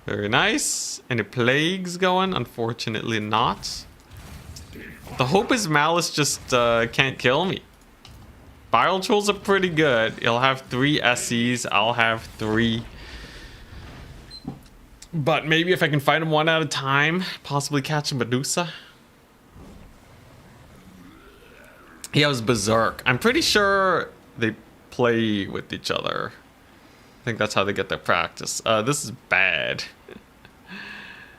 Very nice. Any plagues going? Unfortunately not. The hope is Malus just can't kill me. Bile trolls are pretty good. He'll have 3 SCs. I'll have 3. But maybe if I can fight him one at a time, possibly catch a Medusa. He has Berserk. I'm pretty sure they play with each other. I think that's how they get their practice. This is bad.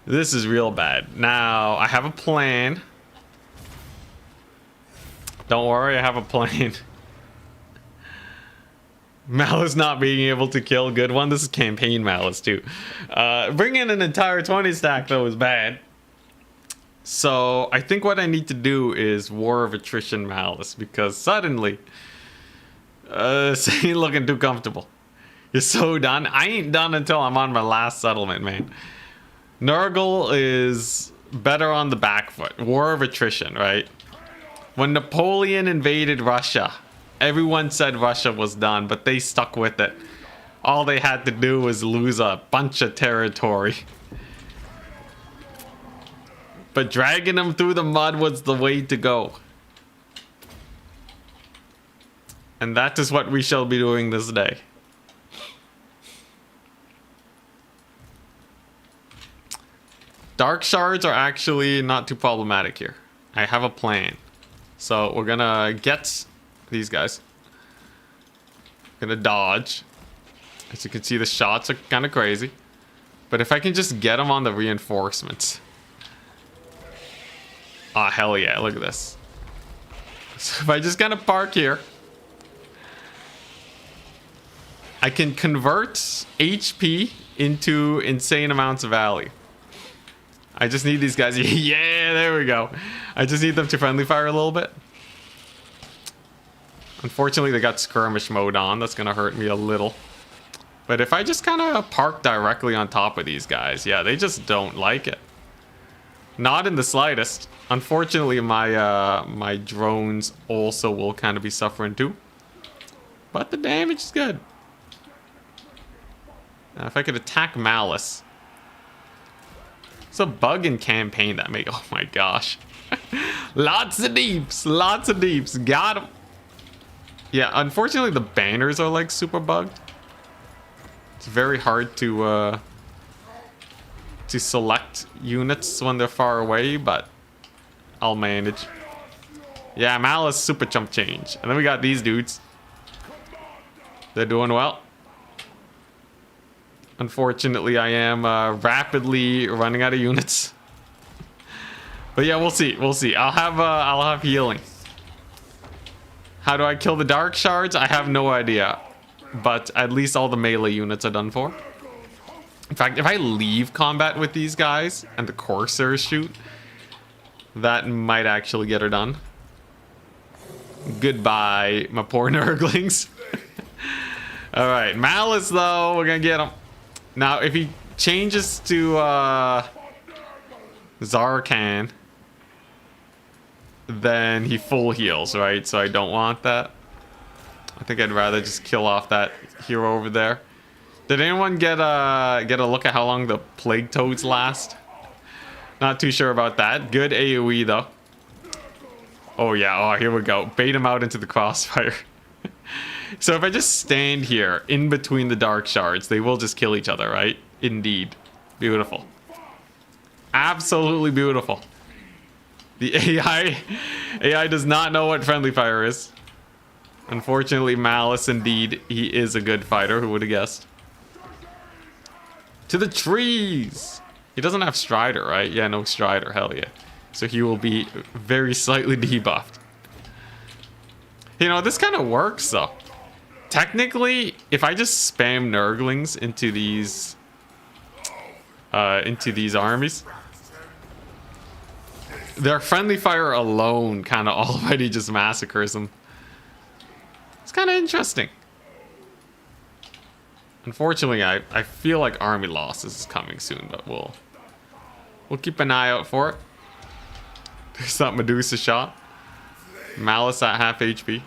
This is real bad. Now, I have a plan. Don't worry, I have a plan. Malus not being able to kill, good one. This is campaign Malus too. Bringing in an entire 20 stack though is bad. So I think what I need to do is War of Attrition Malus, because suddenly this ain't looking too comfortable. You're so done. I ain't done until I'm on my last settlement, man. Nurgle is better on the back foot. War of Attrition, right? When Napoleon invaded Russia, everyone said Russia was done, but they stuck with it. All they had to do was lose a bunch of territory. But dragging them through the mud was the way to go. And that is what we shall be doing this day. Dark shards are actually not too problematic here. I have a plan. So we're gonna get these guys. Gonna dodge. As you can see, the shots are kind of crazy. But if I can just get them on the reinforcements. Ah, hell yeah, look at this. So if I just kind of park here, I can convert HP into insane amounts of value. I just need these guys. Yeah, there we go. I just need them to friendly fire a little bit. Unfortunately, they got skirmish mode on. That's going to hurt me a little. But if I just kind of park directly on top of these guys, yeah, they just don't like it. Not in the slightest. Unfortunately, my drones also will kind of be suffering too. But the damage is good. Now, if I could attack Malus. It's a bug in campaign that make... Oh my gosh. Lots of deeps. Lots of deeps. Got him. Yeah, unfortunately, the banners are like super bugged. It's very hard to select units when they're far away, but I'll manage. Yeah, Malus super chump change. And then we got these dudes. They're doing well. Unfortunately, I am rapidly running out of units. But yeah, we'll see. We'll see. I'll have healing. How do I kill the dark shards? I have no idea. But at least all the melee units are done for. In fact, if I leave combat with these guys and the coursers shoot, that might actually get her done. Goodbye, my poor Nurglings. Alright, Malus though, we're gonna get him. Now, if he changes to Zarkan, then he full heals, right? So I don't want that. I think I'd rather just kill off that hero over there. Did anyone get a look at how long the plague toads last? Not too sure about that. Good AoE though. Oh yeah, oh here we go. Bait him out into the crossfire. So if I just stand here in between the dark shards, they will just kill each other, right? Indeed. Beautiful. Absolutely beautiful. The AI does not know what friendly fire is. Unfortunately, Malus, indeed, he is a good fighter. Who would have guessed? To the trees! He doesn't have Strider, right? Yeah, no Strider, hell yeah. So he will be very slightly debuffed. You know, this kind of works though. Technically, if I just spam Nurglings into these armies, their friendly fire alone kind of already just massacres them. It's kind of interesting. Unfortunately, I feel like army losses is coming soon, but we'll keep an eye out for it. There's that Medusa shot. Malus at half HP.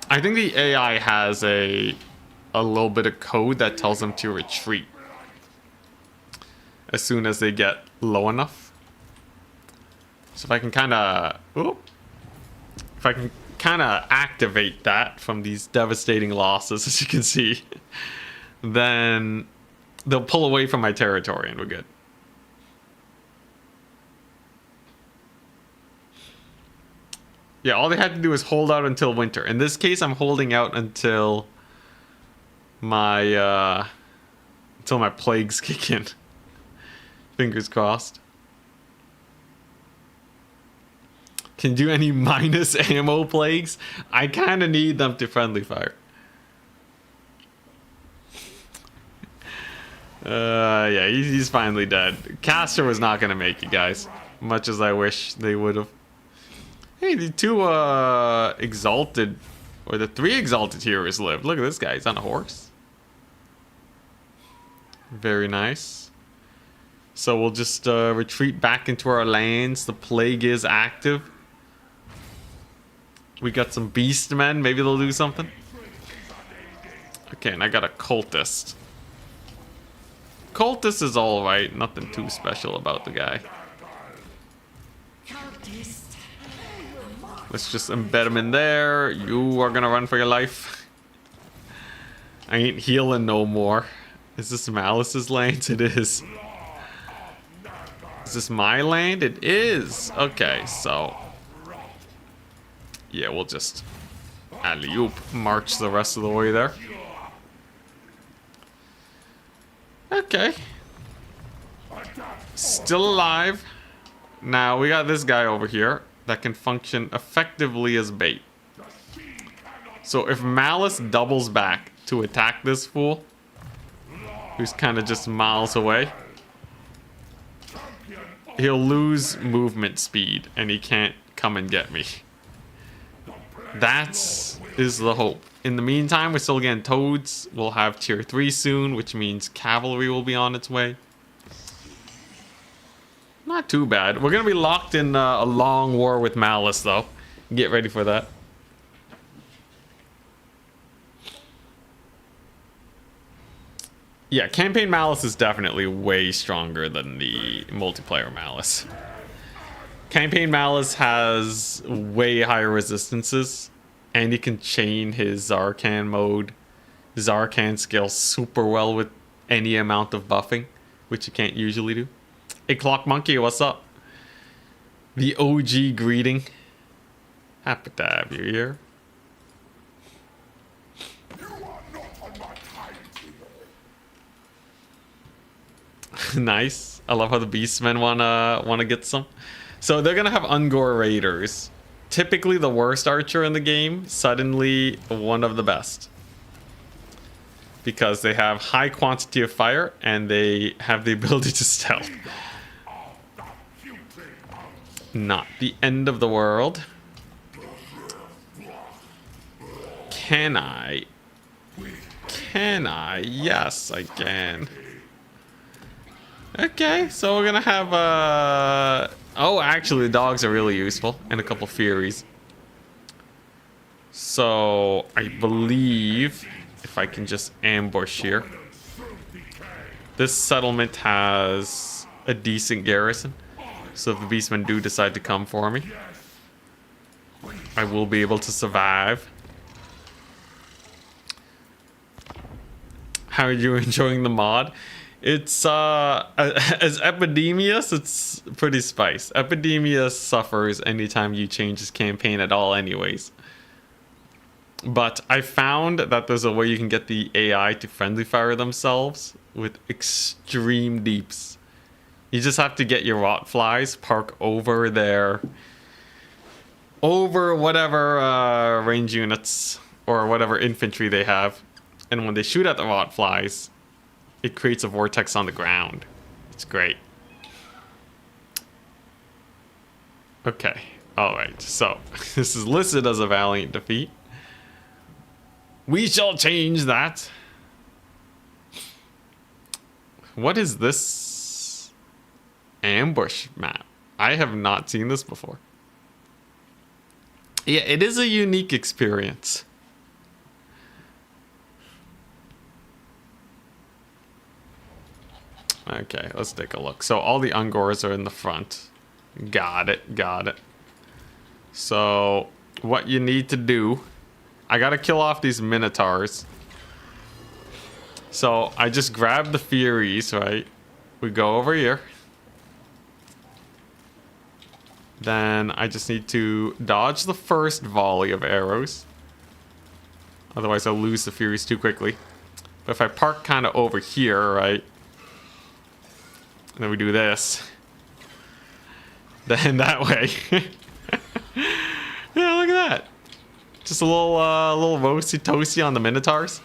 I think the AI has a little bit of code that tells them to retreat as soon as they get low enough. So if I can kind of activate that from these devastating losses, as you can see, then they'll pull away from my territory and we're good. Yeah, all they had to do is hold out until winter. In this case, I'm holding out until my plagues kick in. Fingers crossed. Can do any minus ammo plagues? I kind of need them to friendly fire. Yeah, he's finally dead. Caster was not gonna make it, guys. Much as I wish they would have. Hey, the two exalted, or the three exalted heroes lived. Look at this guy, he's on a horse. Very nice. So we'll just retreat back into our lands. The plague is active. We got some beast men, maybe they'll do something. Okay, and I got a cultist. Cultist is alright, nothing too special about the guy. Let's just embed him in there. You are gonna run for your life. I ain't healing no more. Is this Malus's land? It is. Is this my land? It is. Okay, so yeah, we'll just alley-oop march the rest of the way there. Okay. Still alive. Now we got this guy over here that can function effectively as bait. So if Malus doubles back to attack this fool, who's kind of just miles away, he'll lose movement speed and he can't come and get me. That's the hope. In the meantime, we're still getting toads. We'll have tier 3 soon, which means cavalry will be on its way. Not too bad. We're gonna be locked in a long war with Malus, though. Get ready for that. Yeah, campaign Malus is definitely way stronger than the multiplayer Malus. Campaign Malus has way higher resistances, and he can chain his Zarkan mode, Zarkan skill super well with any amount of buffing, which you can't usually do. Hey, Clock Monkey, what's up? The OG greeting. Happy to have you here. Nice. I love how the Beastmen wanna get some. So they're gonna have Ungor Raiders. Typically the worst archer in the game, suddenly one of the best. Because they have high quantity of fire and they have the ability to stealth. Not the end of the world. Can I? Can I? Yes, I can. Okay, so we're gonna have oh, actually the dogs are really useful, and a couple Furies. So I believe if I can just ambush here. This settlement has a decent garrison, so if the beastmen do decide to come for me, I will be able to survive. How are you enjoying the mod? It's as Epidemius, it's pretty spice. Epidemius suffers anytime you change his campaign at all anyways. But I found that there's a way you can get the AI to friendly fire themselves with extreme deeps. You just have to get your rot flies, park over there, over whatever range units or whatever infantry they have. And when they shoot at the rot flies, it creates a vortex on the ground. It's great. Okay, alright, so this is listed as a valiant defeat. We shall change that. What is this ambush map? I have not seen this before. Yeah, it is a unique experience. Okay, let's take a look. So all the Ungors are in the front. Got it, got it. So what you need to do, I gotta kill off these Minotaurs. So I just grab the Furies, right? We go over here. Then I just need to dodge the first volley of arrows. Otherwise I'll lose the Furies too quickly. But if I park kind of over here, right? And then we do this. Then that way. Yeah, look at that. Just a little roasty toasty on the Minotaurs.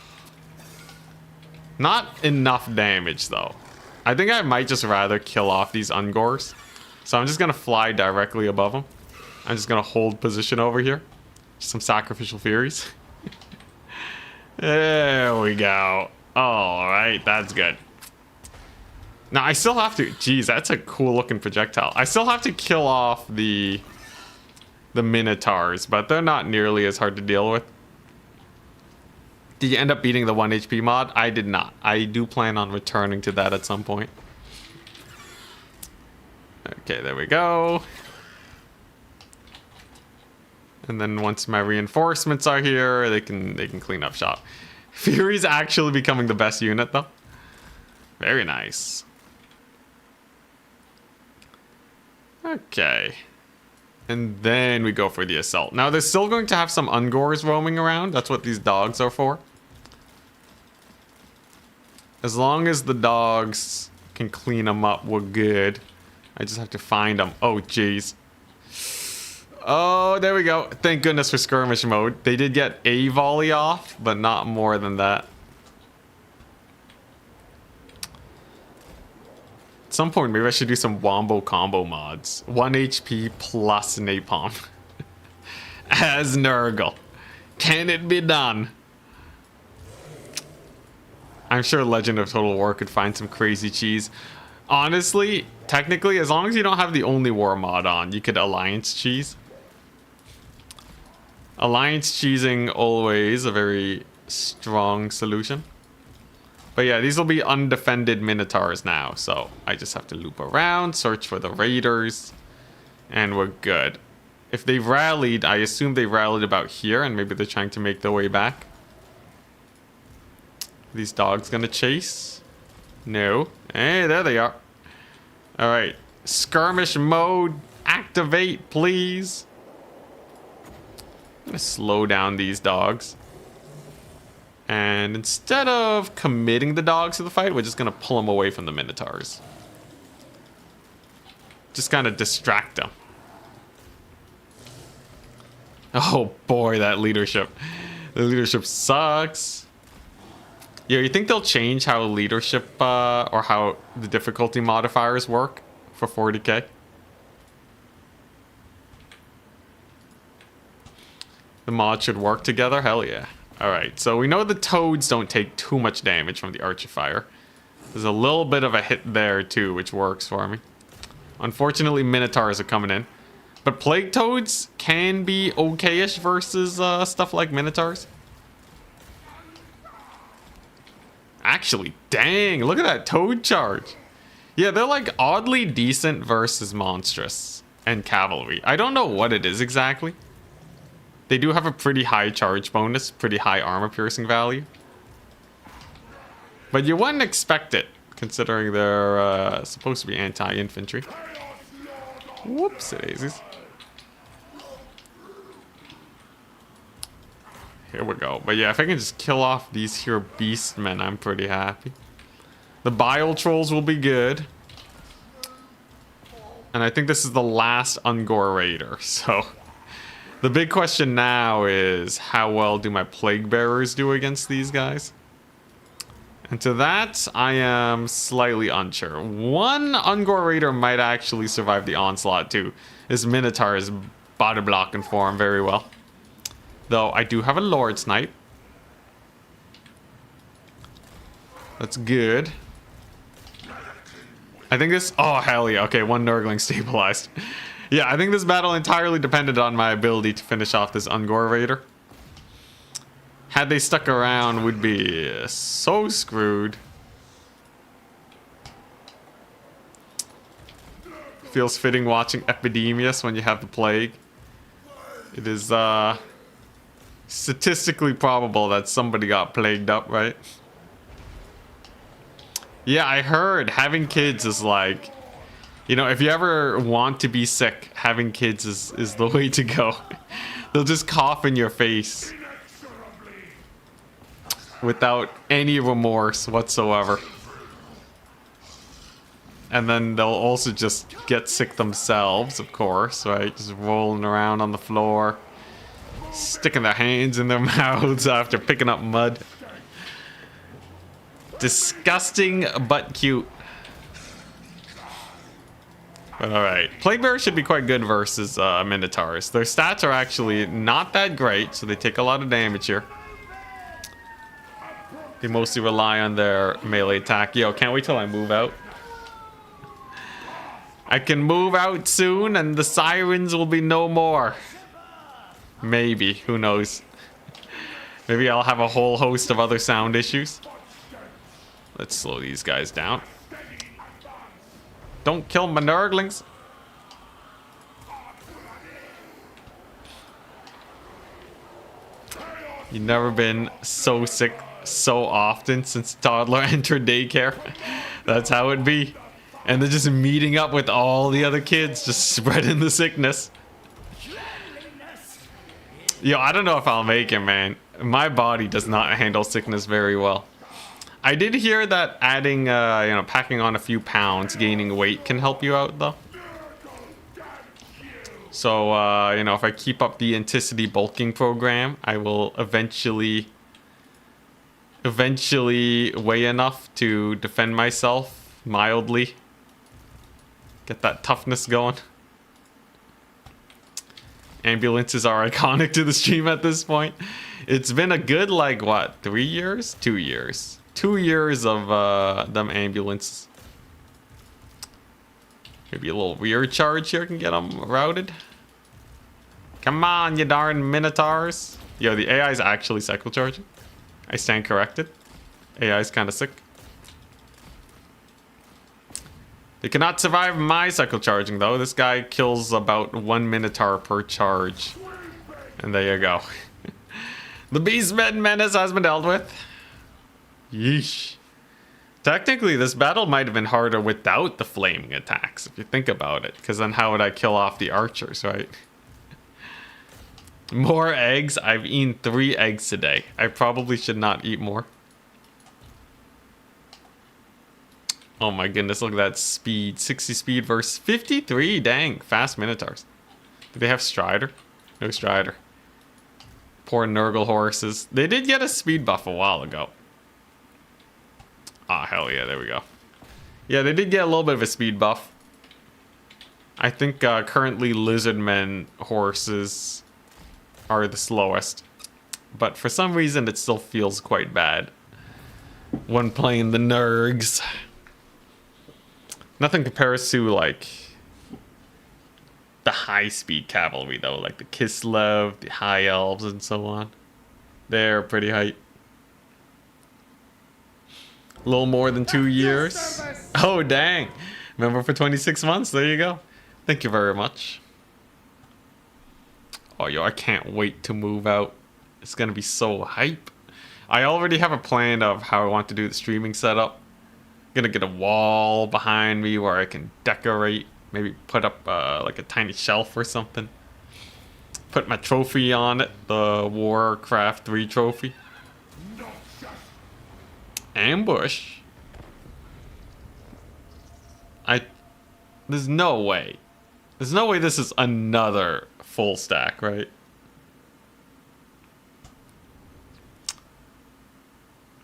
Not enough damage though. I think I might just rather kill off these Ungors. So I'm just gonna fly directly above them. I'm just gonna hold position over here. Just some sacrificial furies. There we go. Alright, that's good. Now I still have to, geez, that's a cool looking projectile. I still have to kill off the Minotaurs, but they're not nearly as hard to deal with. Did you end up beating the 1 HP mod? I did not. I do plan on returning to that at some point. Okay, there we go. And then once my reinforcements are here, they can clean up shop. Fury's actually becoming the best unit though. Very nice. Okay. And then we go for the assault. Now they're still going to have some Ungors roaming around. That's what these dogs are for. As long as the dogs can clean them up, we're good. I just have to find them. Oh, jeez. Oh, there we go. Thank goodness for skirmish mode. They did get a volley off, but not more than that. At some point, maybe I should do some wombo combo mods. 1 HP plus Napalm. As Nurgle. Can it be done? I'm sure Legend of Total War could find some crazy cheese. Honestly, technically, as long as you don't have the Only War mod on, you could Alliance cheese. Alliance cheesing always a very strong solution. But yeah, these will be undefended Minotaurs now, so I just have to loop around, search for the raiders, and we're good. If they've rallied, I assume they rallied about here, and maybe they're trying to make their way back. These dogs gonna chase? No. Hey, there they are. Alright. Skirmish mode, activate, please. I'm gonna slow down these dogs. And instead of committing the dogs to the fight, we're just gonna pull them away from the Minotaurs. Just kind of distract them. Oh boy, that leadership. The leadership sucks. Yeah, you think they'll change how leadership or how the difficulty modifiers work for 40k? The mods should work together? Hell yeah. Alright, so we know the toads don't take too much damage from the Archer Fire. There's a little bit of a hit there too, which works for me. Unfortunately, Minotaurs are coming in. But Plague Toads can be okay-ish versus stuff like Minotaurs. Actually, dang, look at that Toad charge. Yeah, they're like oddly decent versus Monstrous and Cavalry. I don't know what it is exactly. They do have a pretty high charge bonus, pretty high armor piercing value. But you wouldn't expect it, considering they're supposed to be anti-infantry. Whoops, daisies. Here we go. But yeah, if I can just kill off these here beastmen, I'm pretty happy. The bile trolls will be good. And I think this is the last Ungor Raider, so... The big question now is, how well do my Plague Bearers do against these guys? And to that, I am slightly unsure. One Ungor Raider might actually survive the onslaught too. This Minotaur is body blocking for him very well. Though I do have a Lord's Knight. That's good. I think this... Oh, hell yeah. Okay, one Nurgling stabilized. Yeah, I think this battle entirely depended on my ability to finish off this Ungor Raider. Had they stuck around, would be so screwed. Feels fitting watching Epidemius when you have the plague. It is statistically probable that somebody got plagued up, right? Yeah, I heard having kids is like, you know, if you ever want to be sick, having kids is the way to go. They'll just cough in your face without any remorse whatsoever. And then they'll also just get sick themselves, of course, right? Just rolling around on the floor, sticking their hands in their mouths after picking up mud. Disgusting, but cute. But alright. Plague Bearers should be quite good versus Minotaurs. Their stats are actually not that great, so they take a lot of damage here. They mostly rely on their melee attack. Yo, can't wait till I move out. I can move out soon and the sirens will be no more. Maybe. Who knows? Maybe I'll have a whole host of other sound issues. Let's slow these guys down. Don't kill my Nurglings. You've never been so sick so often since toddler entered daycare. That's how it be. And they're just meeting up with all the other kids, just spreading the sickness. Yo, I don't know if I'll make it, man. My body does not handle sickness very well. I did hear that adding, you know, packing on a few pounds, gaining weight can help you out, though. So, you know, if I keep up the Anticity bulking program, I will eventually weigh enough to defend myself mildly. Get that toughness going. Ambulances are iconic to the stream at this point. It's been a good, like, what, 3 years? 2 years. 2 years of them ambulances. Maybe a little rear charge here can get them routed. Come on, you darn Minotaurs. Yo, the AI is actually cycle charging. I stand corrected. AI is kind of sick. They cannot survive my cycle charging, though. This guy kills about 1 Minotaur per charge. And there you go. The Beastmen menace has been dealt with. Yeesh. Technically, this battle might have been harder without the flaming attacks, if you think about it. Because then how would I kill off the archers, right? More eggs? I've eaten 3 eggs today. I probably should not eat more. Oh my goodness, look at that speed. 60 speed versus 53. Dang, fast Minotaurs. Do they have Strider? No Strider. Poor Nurgle horses. They did get a speed buff a while ago. Ah, hell yeah, there we go. Yeah, they did get a little bit of a speed buff. I think currently Lizardmen horses are the slowest. But for some reason, it still feels quite bad when playing the Nurgs. Nothing compares to, like, the high-speed cavalry, though. Like the Kislev, the High Elves, and so on. They're pretty hype. A little more than 2 years. Oh, dang. Member for 26 months. There you go. Thank you very much. Oh, yo, I can't wait to move out. It's going to be so hype. I already have a plan of how I want to do the streaming setup. Gonna get a wall behind me where I can decorate. Maybe put up like a tiny shelf or something. Put my trophy on it, the Warcraft 3 trophy. Ambush? There's no way. There's no way this is another full stack, right?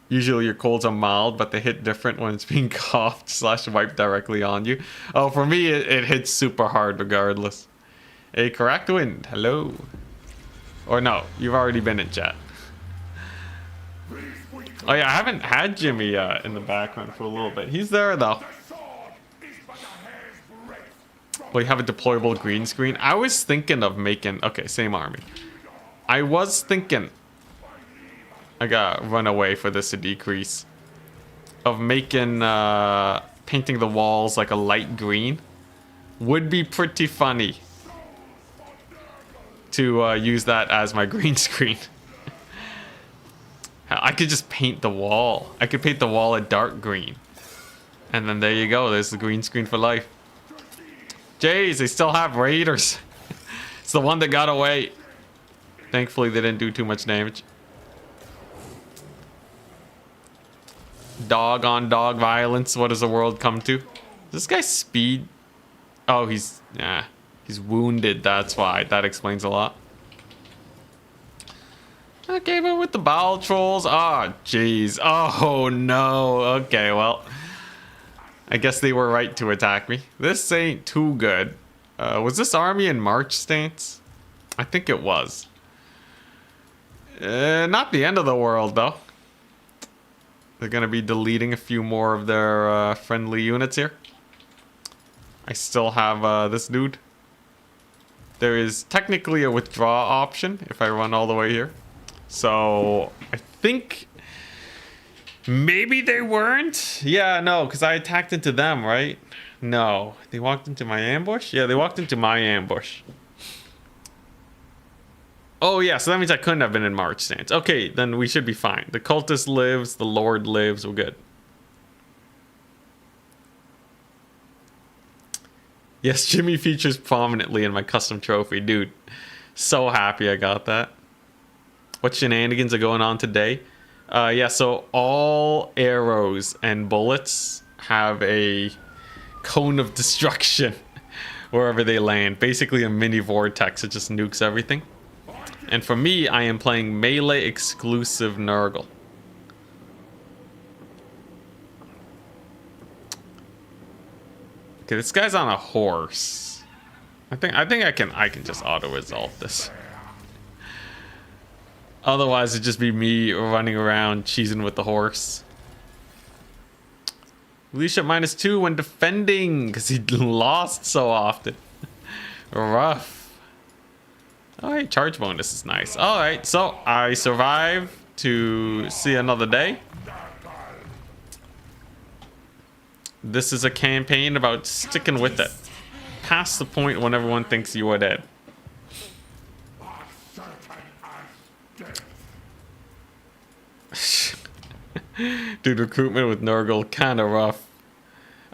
Usually your colds are mild, but they hit different when it's being coughed / wiped directly on you. Oh, for me, it hits super hard regardless. A correct wind, hello. Or no, you've already been in chat. Oh yeah, I haven't had Jimmy in the background for a little bit. He's there though. Well, you have a deployable green screen. I was thinking of making... Okay, same army. I was thinking... I gotta run away for this to decrease. Of making... painting the walls like a light green. Would be pretty funny. To use that as my green screen. I could just paint the wall. I could paint the wall a dark green. And then there you go. There's the green screen for life. Jeez, they still have raiders. It's the one that got away. Thankfully, they didn't do too much damage. Dog on dog violence. What does the world come to? This guy's speed. Oh, he's wounded. That's why. That explains a lot. Okay, but with the bowel trolls. Oh, jeez. Oh, no. Okay, well. I guess they were right to attack me. This ain't too good. Was this army in March stance? I think it was. Not the end of the world, though. They're going to be deleting a few more of their friendly units here. I still have this dude. There is technically a withdraw option if I run all the way here. So, I think... Maybe they weren't? Yeah, no, because I attacked into them, right? No. They walked into my ambush? Yeah, they walked into my ambush. Oh, yeah, so that means I couldn't have been in March stance. Okay, then we should be fine. The cultist lives, the Lord lives, we're good. Yes, Jimmy features prominently in my custom trophy. Dude, so happy I got that. What shenanigans are going on today? Yeah, so all arrows and bullets have a cone of destruction wherever they land. Basically a mini vortex. It just nukes everything. And for me, I am playing melee exclusive Nurgle. Okay, this guy's on a horse. I think I can just auto resolve this. Otherwise, it'd just be me running around cheesing with the horse. Release at -2 when defending, because he lost so often. Rough. Alright, charge bonus is nice. Alright, so I survived to see another day. This is a campaign about sticking with it. Past the point when everyone thinks you are dead. Dude, recruitment with Nurgle, kind of rough.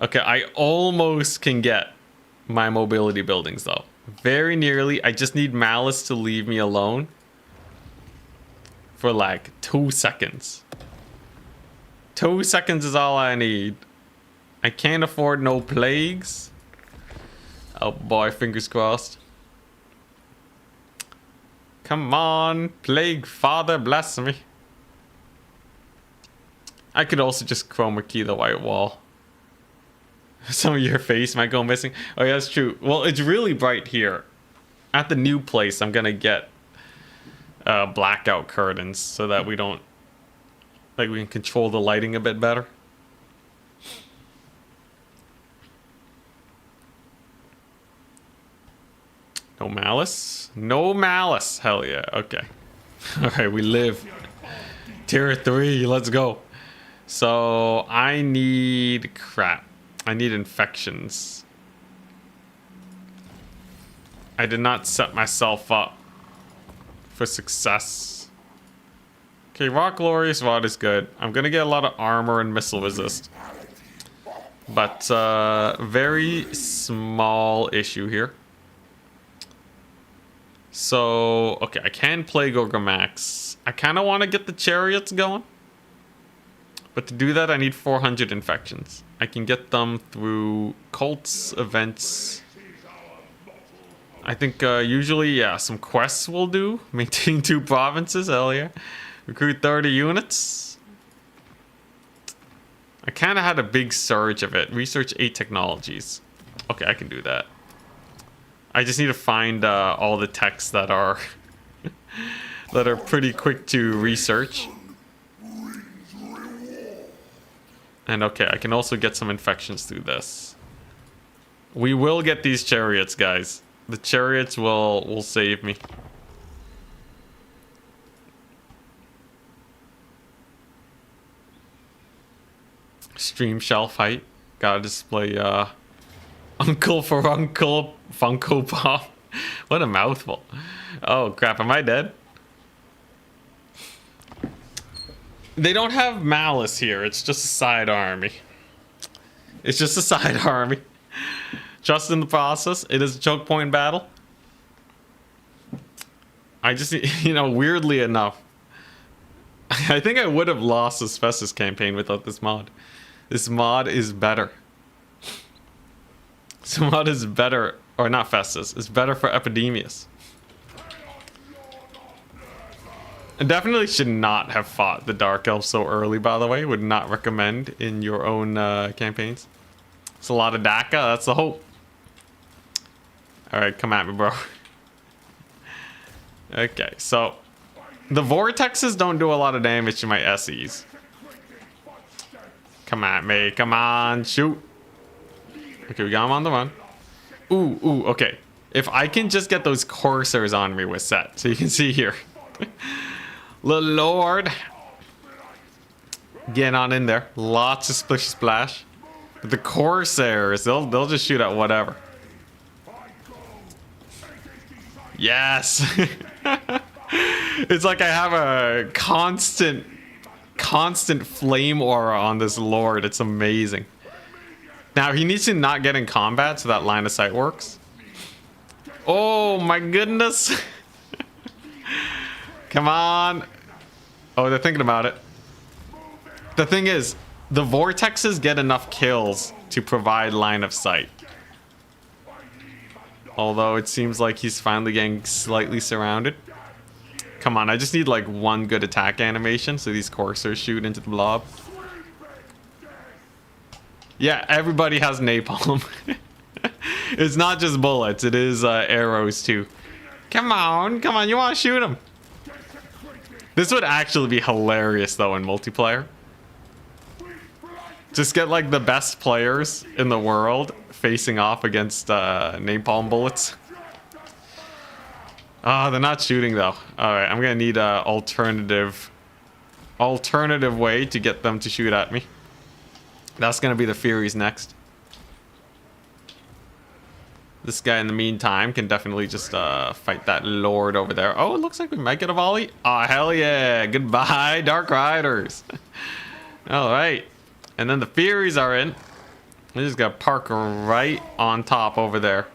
Okay, I almost can get my mobility buildings, though. Very nearly. I just need Malus to leave me alone. For like 2 seconds. 2 seconds is all I need. I can't afford no plagues. Oh boy, fingers crossed. Come on, plague father, bless me. I could also just chroma key the white wall. Some of your face might go missing. Oh yeah, that's true. Well, it's really bright here. At the new place, I'm gonna get blackout curtains so that we don't... Like, we can control the lighting a bit better. No malice? No malice. Hell yeah. Okay. Alright, we live. Tier 3, let's go. So, I need... Crap. I need infections. I did not set myself up for success. Okay, Rock Glorious Rod is good. I'm gonna get a lot of armor and missile resist. But, very small issue here. So, okay, I can play Gorgomax. I kind of want to get the chariots going. But to do that, I need 400 infections. I can get them through cults, events. I think usually, yeah, some quests will do. Maintain 2 provinces, hell yeah. Recruit 30 units. I kind of had a big surge of it. Research 8 technologies. Okay, I can do that. I just need to find all the techs that are that are pretty quick to research. And okay, I can also get some infections through this. We will get these chariots, guys. The chariots will save me. Stream shelf height. Gotta display Uncle for Uncle Funko Pop. What a mouthful. Oh crap, am I dead? They don't have Malus here. It's just a side army. It's just a side army. Just in the process. It is a choke point battle. I just, you know, weirdly enough, I think I would have lost this Festus campaign without this mod. This mod is better. This mod is better, or not Festus, it's better for Epidemius. I definitely should not have fought the Dark Elves so early, by the way. Would not recommend in your own campaigns. It's a lot of DACA, that's the hope. Alright, come at me, bro. Okay, so the Vortexes don't do a lot of damage to my SEs. Come at me, come on, shoot. Okay, we got him on the run. Ooh, okay. If I can just get those coursers on me with set, so you can see here. Little Lord. Get on in there. Lots of splish splash. But the Corsairs, they'll just shoot at whatever. Yes. It's like I have a constant flame aura on this Lord. It's amazing. Now he needs to not get in combat so that line of sight works. Oh my goodness. Come on. Oh, they're thinking about it. The thing is, the vortexes get enough kills to provide line of sight. Although it seems like he's finally getting slightly surrounded. Come on, I just need like one good attack animation so these coursers shoot into the blob. Yeah, everybody has napalm. It's not just bullets, it is arrows too. Come on, you want to shoot him? This would actually be hilarious though in multiplayer. Just get like the best players in the world facing off against napalm bullets. Ah, they're not shooting though. Alright, I'm gonna need a alternative way to get them to shoot at me. That's gonna be the Furies next. This guy in the meantime can definitely just fight that Lord over there. Oh, it looks like we might get a volley. Oh, hell yeah. Goodbye, Dark Riders. Alright. And then the Furies are in. We just got park right on top over there.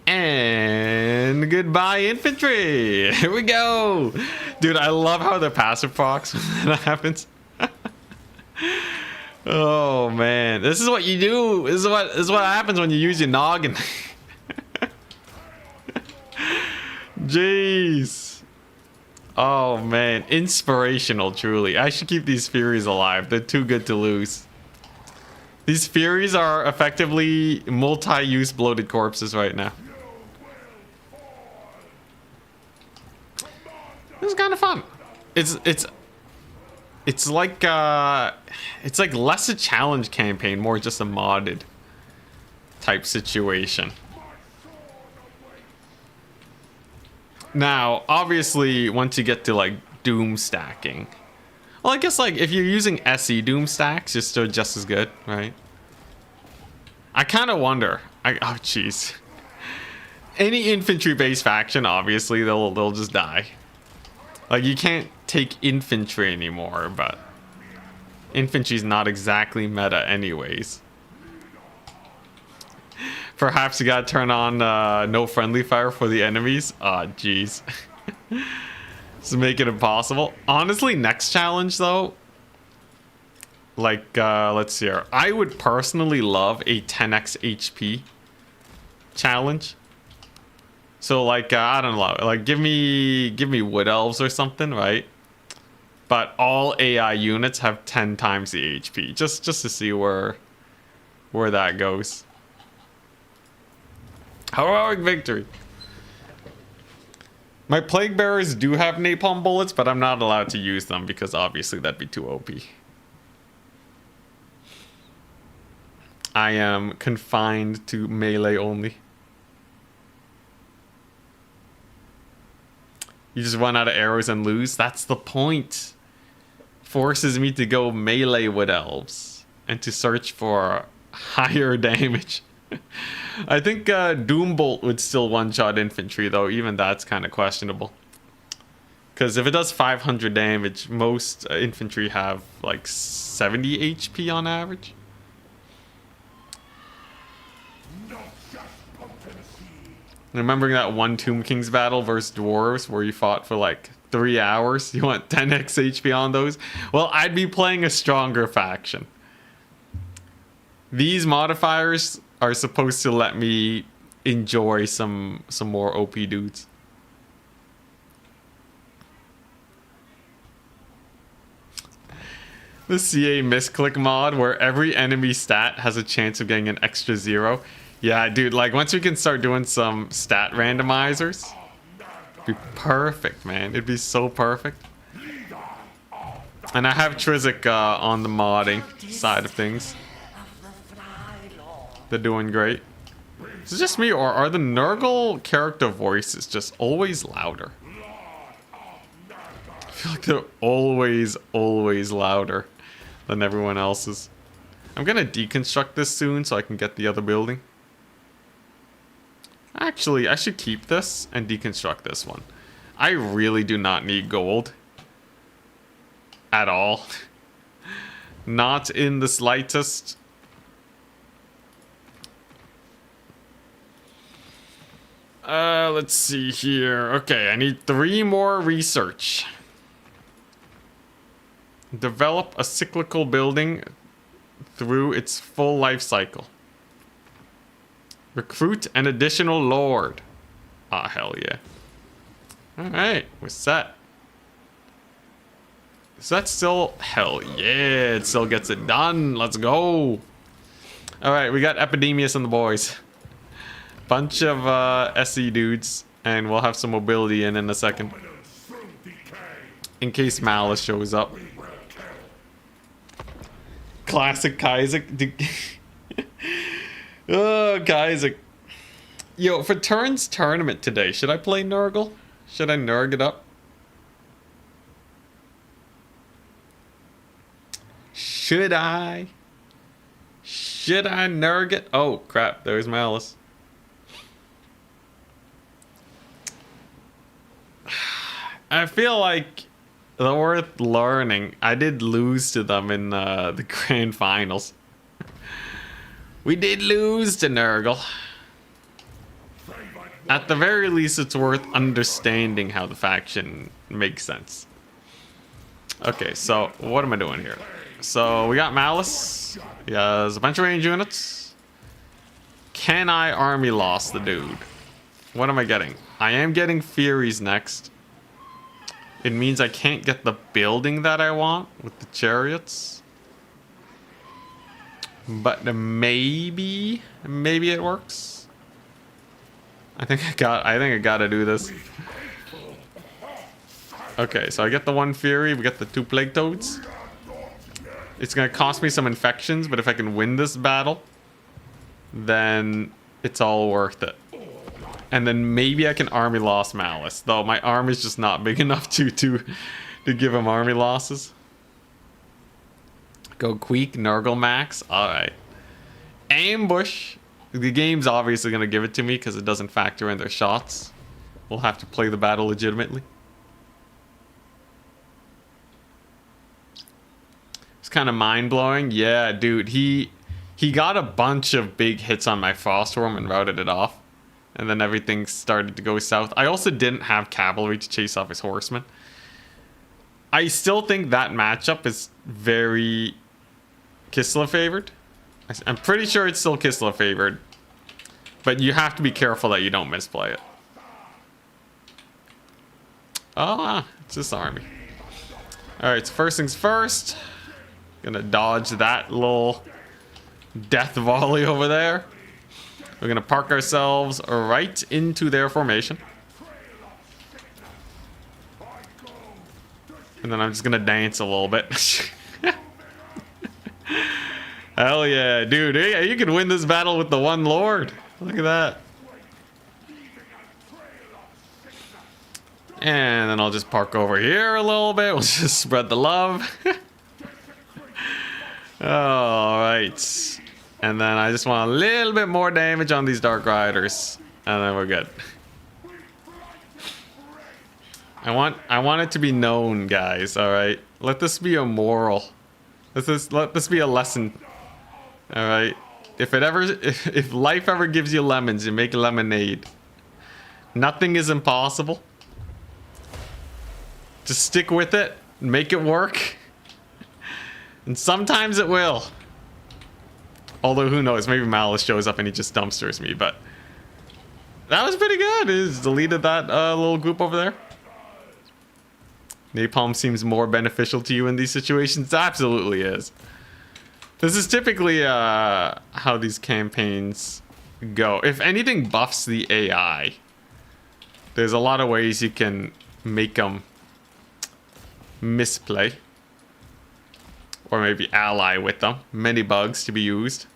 And goodbye, infantry. Here we go. Dude, I love how the passive procs when that happens. Oh man, this is what you do. This is what happens when you use your noggin. Jeez. Oh man, inspirational truly. I should keep these Furies alive. They're too good to lose. These Furies are effectively multi-use bloated corpses right now. This is kind of fun. It's like less a challenge campaign, more just a modded type situation. Now, obviously, once you get to like doom stacking, well, I guess like if you're using SE doom stacks, you're still just as good, right? I kind of wonder. Oh, jeez. Any infantry-based faction, obviously, they'll just die. Like you can't take infantry anymore, but infantry's not exactly meta anyways. Perhaps you gotta turn on no friendly fire for the enemies. Ah, jeez. This is making it impossible. Honestly, next challenge though, like let's see here. I would personally love a 10x HP challenge. So like I don't know, like give me wood elves or something, right? But all AI units have 10 times the HP, just to see where that goes. Heroic victory. My plague bearers do have napalm bullets, but I'm not allowed to use them because obviously that'd be too OP. I am confined to melee only. You just run out of arrows and lose? That's the point. Forces me to go melee with elves and to search for higher damage. I think Doombolt would still one-shot infantry, though. Even that's kind of questionable. Because if it does 500 damage, most infantry have like 70 HP on average. Remembering that one Tomb King's battle versus dwarves where you fought for like 3 hours? You want 10x HP on those? Well, I'd be playing a stronger faction. These modifiers are supposed to let me enjoy some more OP dudes. The CA misclick mod where every enemy stat has a chance of getting an extra 0. Yeah, dude, like once we can start doing some stat randomizers, it'd be perfect, man. It'd be so perfect. And I have Trizic on the modding side of things. They're doing great. Is it just me, or are the Nurgle character voices just always louder? I feel like they're always louder than everyone else's. I'm gonna deconstruct this soon so I can get the other building. Actually, I should keep this and deconstruct this one. I really do not need gold. At all. Not in the slightest. Let's see here. Okay, I need 3 more research. Develop a cyclical building through its full life cycle. Recruit an additional lord. Ah, hell yeah. Alright, we're set. Is that still... Hell yeah, it still gets it done. Let's go. Alright, we got Epidemius and the boys. Bunch of SE dudes. And we'll have some mobility in a second. In case Malus shows up. Classic Kaizek. Oh, Kaizek. Yo, for Turn's tournament today, should I play Nurgle? Should I Nurg it up? Should I? Should I Nurg it? Oh, crap. There's Malus. I feel like they're worth learning. I did lose to them in the grand finals. We did lose to Nurgle. At the very least, it's worth understanding how the faction makes sense. Okay, so what am I doing here? So we got Malus. He has a bunch of range units. Can I army loss the dude? What am I getting? I am getting Furies next. It means I can't get the building that I want with the chariots. But maybe it works. I think I gotta do this. Okay, so I get the 1 Fury, we get the 2 Plague Toads. It's gonna cost me some infections, but if I can win this battle, then it's all worth it. And then maybe I can army loss Malus, though my army is just not big enough to give him army losses. Go Queek, Nurgle Max. Alright. Ambush. The game's obviously going to give it to me because it doesn't factor in their shots. We'll have to play the battle legitimately. It's kind of mind-blowing. Yeah, dude. He He got a bunch of big hits on my Frostworm and routed it off. And then everything started to go south. I also didn't have cavalry to chase off his horsemen. I still think that matchup is very Kislev favored. I'm pretty sure it's still Kislev favored. But you have to be careful that you don't misplay it. Ah, it's this army. Alright, so first things first. Gonna dodge that little death volley over there. We're gonna park ourselves right into their formation. And then I'm just gonna dance a little bit. Hell yeah, dude. Hey, you can win this battle with the one lord. Look at that. And then I'll just park over here a little bit. We'll just spread the love. Alright. And then I just want a little bit more damage on these Dark Riders. And then we're good. I want it to be known, guys, alright? Let this be a moral. Let this be a lesson. Alright? If life ever gives you lemons, you make lemonade. Nothing is impossible. Just stick with it, make it work. And sometimes it will. Although, who knows, maybe Malus shows up and he just dumpsters me, but that was pretty good. He just deleted that little group over there. Napalm seems more beneficial to you in these situations. It absolutely is. This is typically how these campaigns go. If anything buffs the AI, there's a lot of ways you can make them misplay. Or maybe ally with them. Many bugs to be used.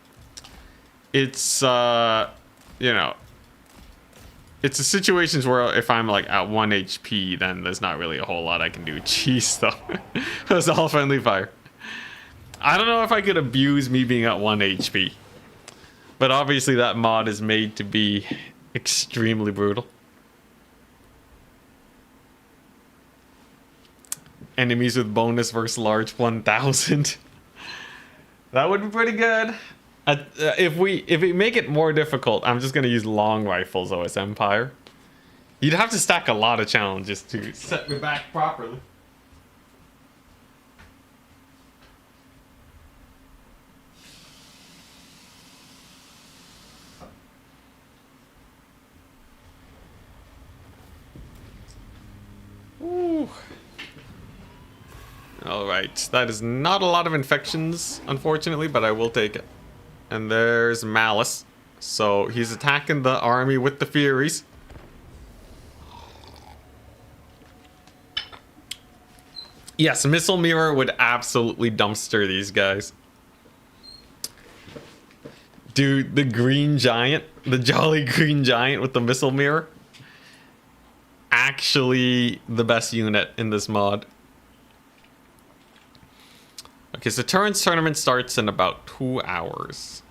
It's, you know, it's a situations where if I'm like at 1 HP, then there's not really a whole lot I can do. Jeez, though. It was all friendly fire. I don't know if I could abuse me being at 1 HP. But obviously that mod is made to be extremely brutal. Enemies with bonus versus large 1000. That would be pretty good. If we make it more difficult, I'm just gonna use long rifles OS Empire. You'd have to stack a lot of challenges to set me back properly. Ooh. Alright, that is not a lot of infections, unfortunately, but I will take it. And there's Malus. So he's attacking the army with the Furies. Yes, Missile Mirror would absolutely dumpster these guys. Dude, the green giant, the jolly green giant with the Missile Mirror. Actually the best unit in this mod. Okay, so Turin's tournament starts in about 2 hours.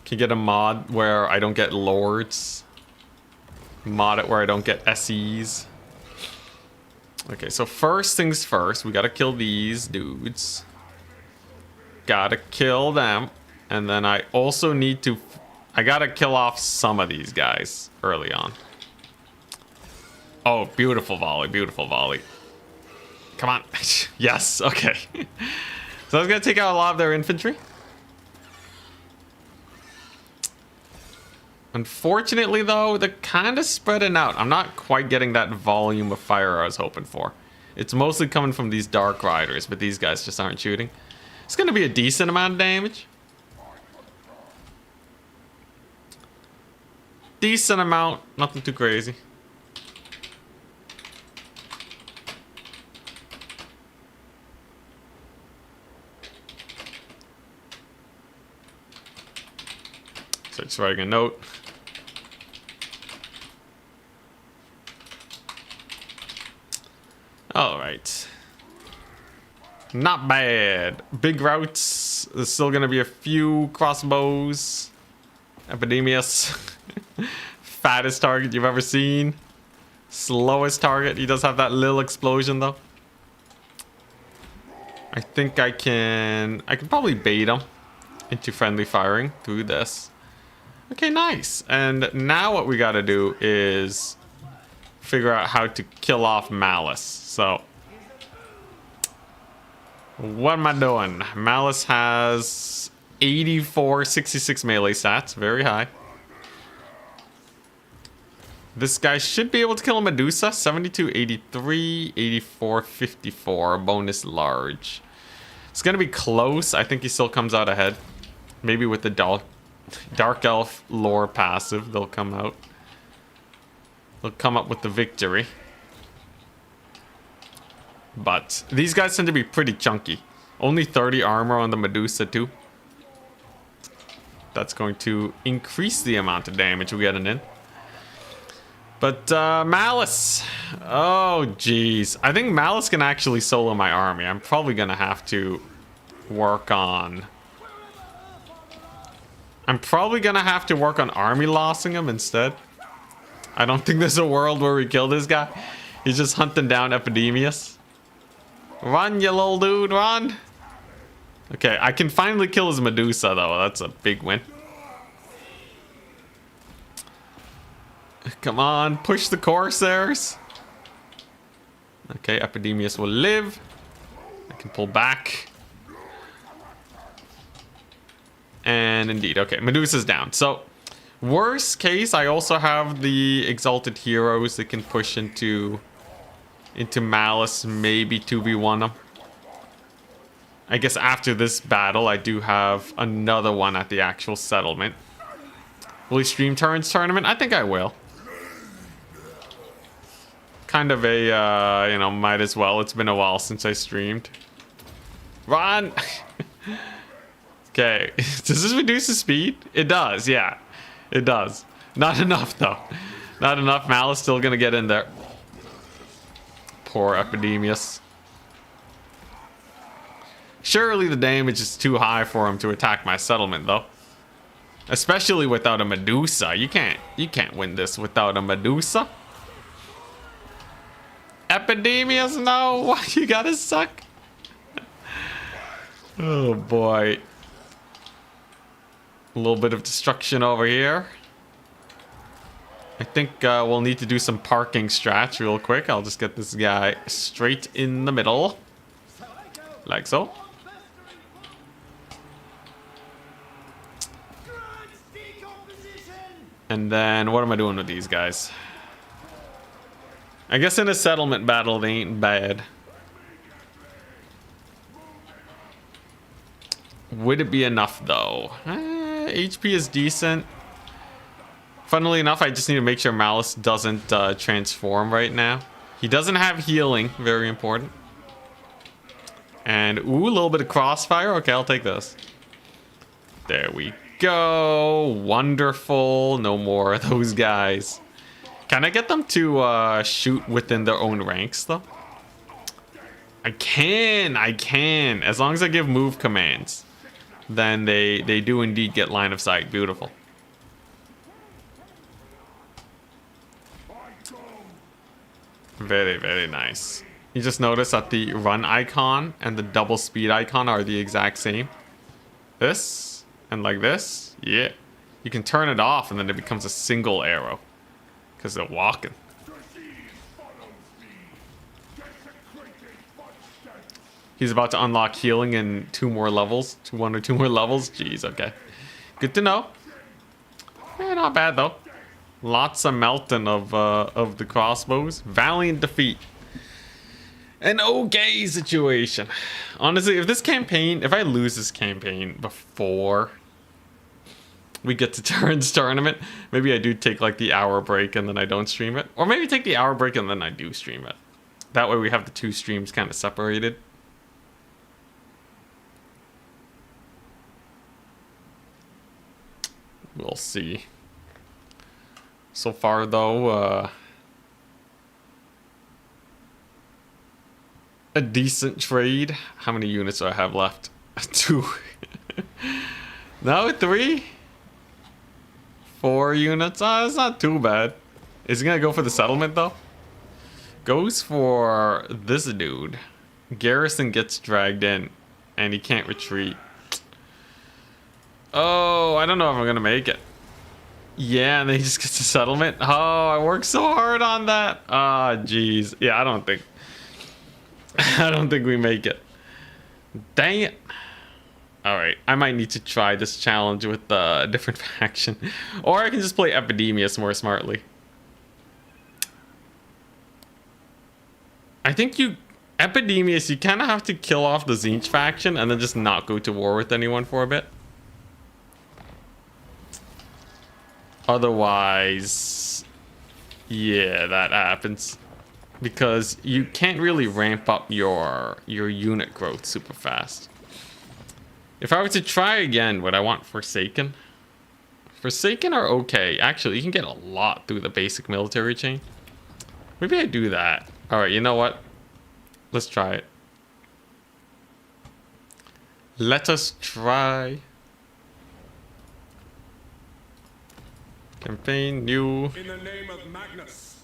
Can get a mod where I don't get lords. Mod it where I don't get SEs. Okay, so first things first, we gotta kill these dudes. Gotta kill them. And then I also need to... I gotta kill off some of these guys early on. Oh, beautiful volley, beautiful volley. Come on. Yes, okay. So I was gonna take out a lot of their infantry. Unfortunately, though, they're kind of spreading out. I'm not quite getting that volume of fire I was hoping for. It's mostly coming from these Dark Riders, but these guys just aren't shooting. It's gonna be a decent amount of damage. Decent amount, nothing too crazy. So just writing a note. All right. Not bad. Big routes. There's still gonna be a few crossbows. Epidemius. Fattest target you've ever seen. Slowest target. He does have that little explosion though. I think I can probably bait him into friendly firing through this. Okay, nice. And now what we gotta do is figure out how to kill off Malus. So what am I doing? Malus has 84, 66 melee stats, very high. This guy should be able to kill a Medusa. 72, 83, 84, 54. Bonus large. It's going to be close. I think he still comes out ahead. Maybe with the Dark Elf lore passive, they'll come out. They'll come up with the victory. But these guys tend to be pretty chunky. Only 30 armor on the Medusa too. That's going to increase the amount of damage we're getting in. But Malus. Oh, jeez. I think Malus can actually solo my army. I'm probably going to have to work on... army lossing him instead. I don't think there's a world where we kill this guy. He's just hunting down Epidemius. Run, you little dude, run. Okay, I can finally kill his Medusa, though. That's a big win. Come on, push the Corsairs. Okay, Epidemius will live. I can pull back. And indeed, okay, Medusa's down. So, worst case, I also have the Exalted Heroes that can push into Malus, maybe 2v1 them. I guess after this battle, I do have another one at the actual settlement. Will he stream Turns tournament? I think I will. Kind of a, you know, might as well. It's been a while since I streamed. Run! Okay, does this reduce the speed? It does, yeah. It does. Not enough, though. Not enough. Malus still gonna get in there. Poor Epidemius. Surely the damage is too high for him to attack my settlement, though. Especially without a Medusa. You can't win this without a Medusa. Epidemius, no! Why you gotta suck? Oh boy. A little bit of destruction over here. I think we'll need to do some parking strats real quick. I'll just get this guy straight in the middle. Like so. And then what am I doing with these guys? I guess in a settlement battle, they ain't bad. Would it be enough, though? HP is decent. Funnily enough, I just need to make sure Malus doesn't transform right now. He doesn't have healing. Very important. And, ooh, a little bit of crossfire. Okay, I'll take this. There we go. Wonderful. No more of those guys. Can I get them to shoot within their own ranks, though? I can. As long as I give move commands, then they do indeed get line of sight. Beautiful. Very, very nice. You just notice that the run icon and the double speed icon are the exact same. This, and like this. Yeah. You can turn it off, and then it becomes a single arrow. Because they're walking. He's about to unlock healing in 2 more levels. 1 or 2 more levels. Jeez, okay. Good to know. Not bad, though. Lots of melting of the crossbows. Valiant defeat. An okay situation. Honestly, if I lose this campaign before we get to Turns tournament, maybe I do take like the hour break and then I don't stream it. Or maybe take the hour break and then I do stream it. That way we have the 2 streams kind of separated. We'll see. So far though, a decent trade. How many units do I have left? 2. No, 3? 4 units? It's not too bad. Is he gonna go for the settlement though? Goes for this dude. Garrison gets dragged in, and he can't retreat. Oh, I don't know if I'm gonna make it. Yeah, and then he just gets a settlement. Oh, I worked so hard on that. Ah, jeez. Yeah, I don't think we make it. Dang it. All right, I might need to try this challenge with a different faction, or I can just play Epidemius more smartly. I think Epidemius, you kind of have to kill off the Tzeentch faction and then just not go to war with anyone for a bit. Otherwise, yeah, that happens. Because you can't really ramp up your unit growth super fast. If I were to try again, would I want Forsaken? Forsaken are okay. Actually, you can get a lot through the basic military chain. Maybe I do that. Alright, you know what? Let's try it. Let us try. Campaign, new. In the name of Magnus.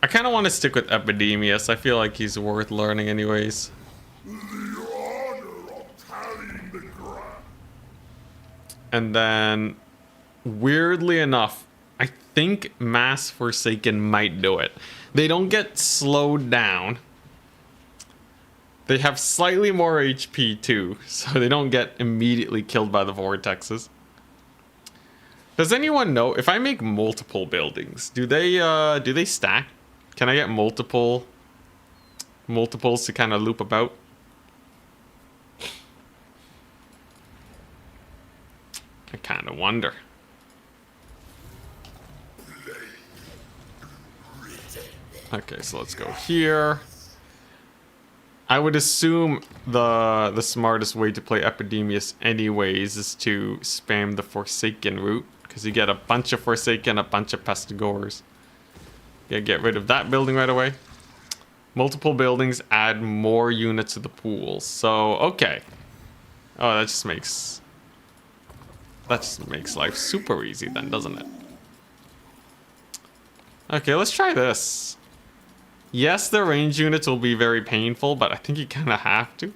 I kind of want to stick with Epidemius. I feel like he's worth learning anyways. And then, weirdly enough, I think Mass Forsaken might do it. They don't get slowed down. They have slightly more HP too, so they don't get immediately killed by the vortexes. Does anyone know if I make multiple buildings, do they stack? Can I get multiples to kind of loop about? I kind of wonder. Okay, so let's go here. I would assume the smartest way to play Epidemius anyways is to spam the Forsaken route, because you get a bunch of Forsaken, a bunch of Pestigores. Yeah, get rid of that building right away. Multiple buildings add more units to the pool. So, okay. Oh, that just makes life super easy then, doesn't it? Okay, let's try this. Yes, the range units will be very painful, but I think you kind of have to.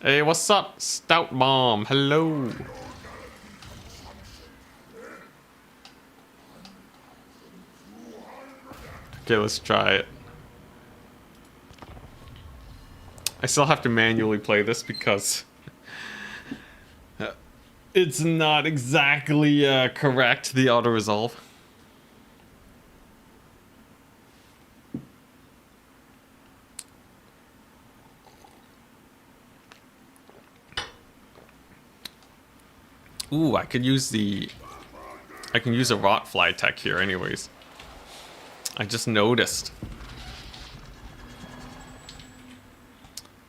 Hey, what's up, Stout Bomb? Hello. Okay, let's try it. I still have to manually play this because it's not exactly correct, the auto-resolve. Ooh, I can use a Rotfly tech here anyways. I just noticed.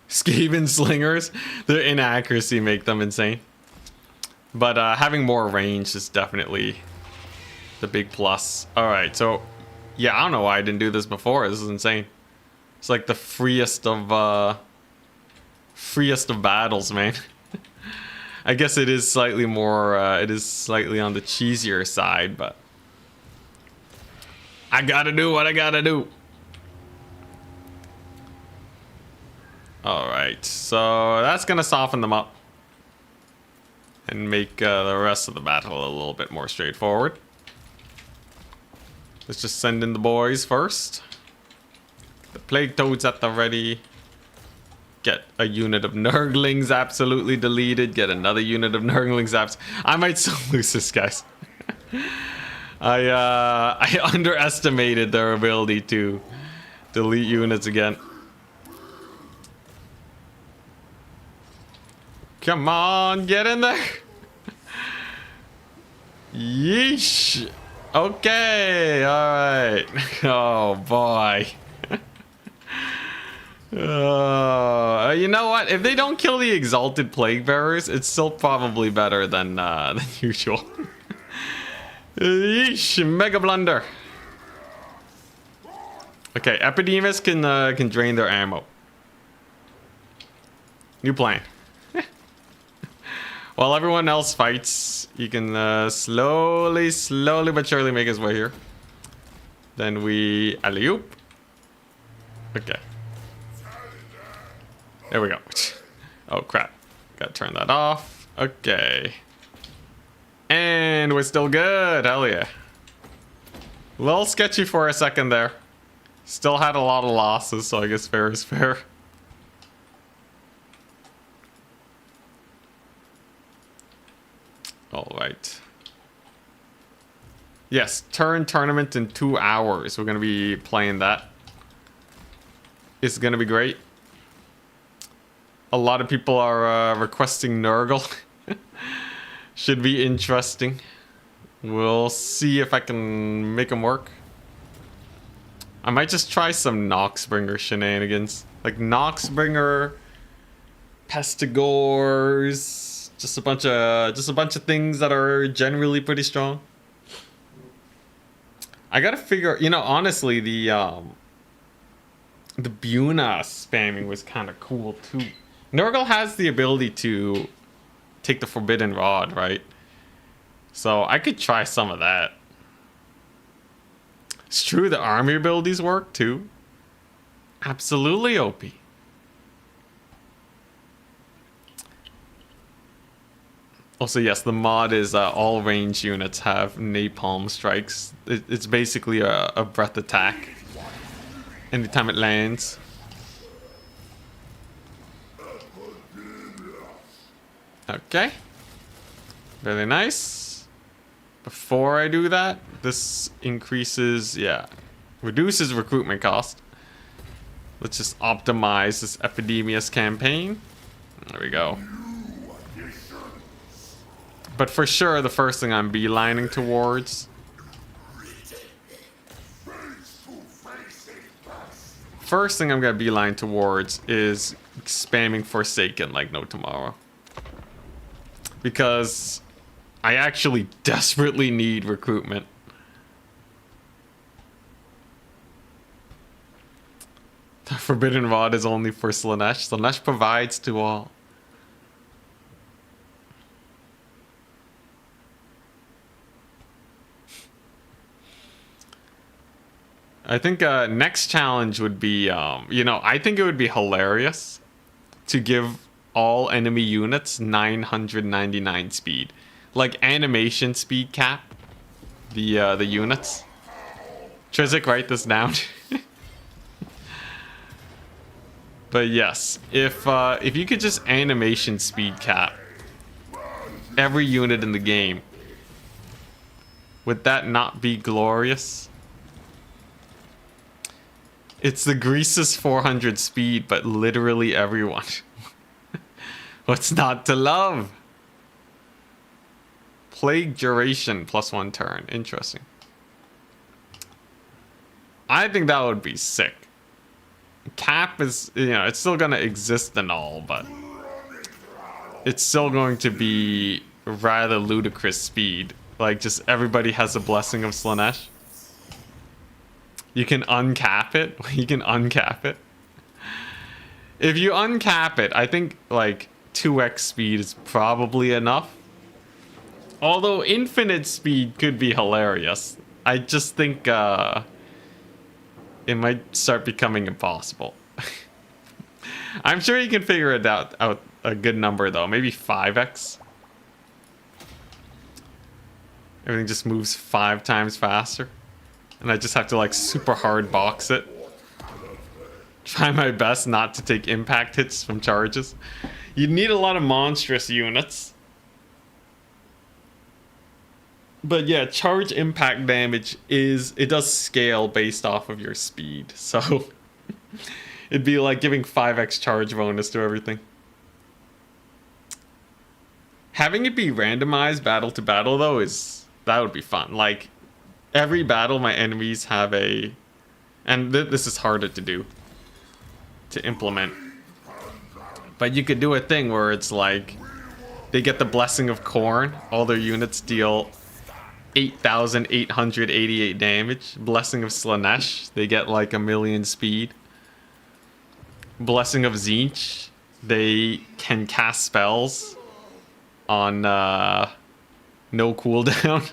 Skaven slingers, their inaccuracy make them insane. But having more range is definitely the big plus. Alright, so yeah, I don't know why I didn't do this before. This is insane. It's like the freest of battles, man. I guess it is slightly more, it is slightly on the cheesier side, but I gotta do what I gotta do. Alright, so that's gonna soften them up and make the rest of the battle a little bit more straightforward. Let's just send in the boys first. The Plague Toads at the ready. Get a unit of Nurglings absolutely deleted. Get another unit of Nurglings I might still lose this, guys. I underestimated their ability to delete units again. Come on, get in there. Yeesh. Okay, alright. Oh boy. You know what? If they don't kill the Exalted Plague Bearers, it's still probably better than usual. Yeesh, mega blunder. Okay, Epidemius can drain their ammo. New plan. While everyone else fights, you can slowly but surely make his way here. Then we alley-oop. Okay. There we go. Oh, crap. Gotta turn that off. Okay. And we're still good. Hell yeah. A little sketchy for a second there. Still had a lot of losses, so I guess fair is fair. Alright. Yes, tournament in 2 hours. We're gonna be playing that. It's gonna be great. A lot of people are requesting Nurgle. Should be interesting. We'll see if I can make them work. I might just try some Noxbringer shenanigans. Like Noxbringer, Pestigores, just a bunch of things that are generally pretty strong. I gotta figure, you know, honestly, the Buna spamming was kind of cool too. Nurgle has the ability to take the Forbidden Rod, right? So I could try some of that. It's true, the army abilities work too. Absolutely OP. Also, yes, the mod is all range units have Napalm strikes. It's basically a breath attack anytime it lands. Okay. Very nice. Before I do that, this increases, yeah, reduces recruitment cost. Let's just optimize this Epidemius campaign. There we go. But for sure, the first thing I'm beelining towards is spamming Forsaken like no tomorrow. Because I actually desperately need recruitment. The Forbidden Rod is only for Slaanesh. Slaanesh provides to all. I think next challenge would be, you know, I think it would be hilarious to give all enemy units 999 speed. Like animation speed cap. The units. Trizik, write this down. But yes, if you could just animation speed cap every unit in the game, would that not be glorious? It's the Grease's 400 speed, but literally everyone. What's not to love? Plague duration +1 turn. Interesting. I think that would be sick. Cap is, you know, it's still gonna exist and all, but it's still going to be rather ludicrous speed. Like, just everybody has a blessing of Slaanesh. You can uncap it. You can uncap it. If you uncap it, I think like 2x speed is probably enough. Although infinite speed could be hilarious. I just think it might start becoming impossible. I'm sure you can figure it out a good number though. Maybe 5x. Everything just moves 5 times faster. And I just have to like super hard box it. Try my best not to take impact hits from charges. You need a lot of monstrous units. But yeah, charge impact damage it does scale based off of your speed. So it'd be like giving 5x charge bonus to everything. Having it be randomized battle to battle though that would be fun. Like every battle my enemies have a, and this is harder to do, to implement. But you could do a thing where it's like they get the Blessing of Khorne, all their units deal 8,888 damage. Blessing of Slaanesh, they get like 1,000,000 speed. Blessing of Tzeentch, they can cast spells on no cooldown.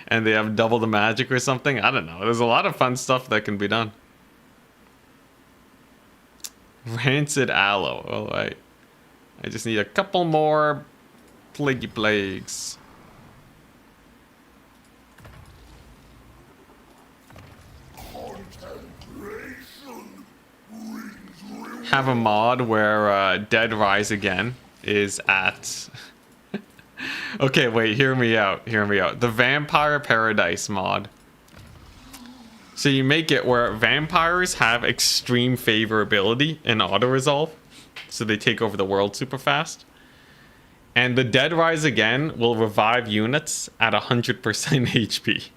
and they have double the magic or something. I don't know. There's a lot of fun stuff that can be done. Rancid aloe. All right. I just need a couple more plaguey plagues. Have a mod where Dead Rise Again is at... Okay, wait, hear me out, hear me out. The Vampire Paradise mod. So you make it where vampires have extreme favorability in auto-resolve. So they take over the world super fast. And the Dead Rise Again will revive units at 100% HP.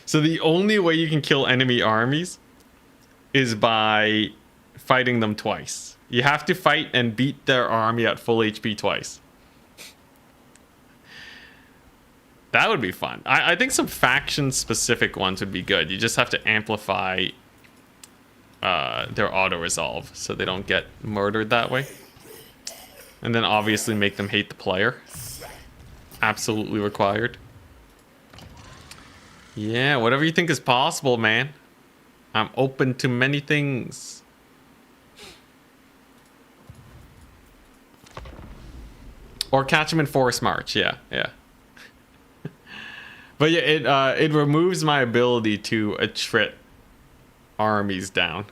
So the only way you can kill enemy armies is by fighting them twice. You have to fight and beat their army at full HP twice. That would be fun. I think some faction-specific ones would be good. You just have to amplify their auto-resolve so they don't get murdered that way. And then obviously make them hate the player. Absolutely required. Yeah, whatever you think is possible, man. I'm open to many things. Or catch them in Forest March. Yeah, yeah. But yeah, it removes my ability to attrit armies down.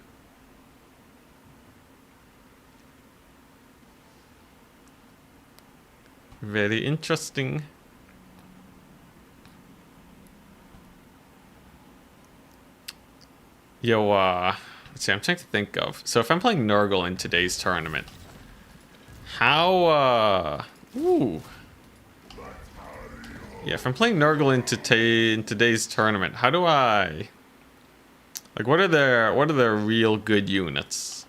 Very interesting. Yo, let's see, I'm trying to think of. So if I'm playing Nurgle in today's tournament, how, ooh. Yeah, if I'm playing Nurgle in today's tournament, how do I... Like, what are their real good units?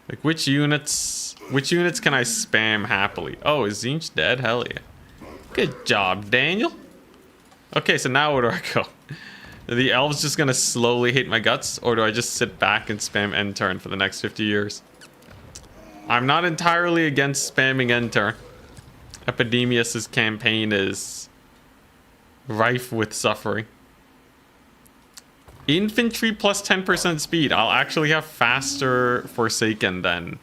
Like, which units can I spam happily? Oh, is Tzeentch dead? Hell yeah. Good job, Daniel. Okay, so now where do I go? Are the elves just gonna slowly hate my guts? Or do I just sit back and spam end turn for the next 50 years? I'm not entirely against spamming end turn. Epidemius's campaign is rife with suffering. Infantry plus 10% speed. I'll actually have faster Forsaken than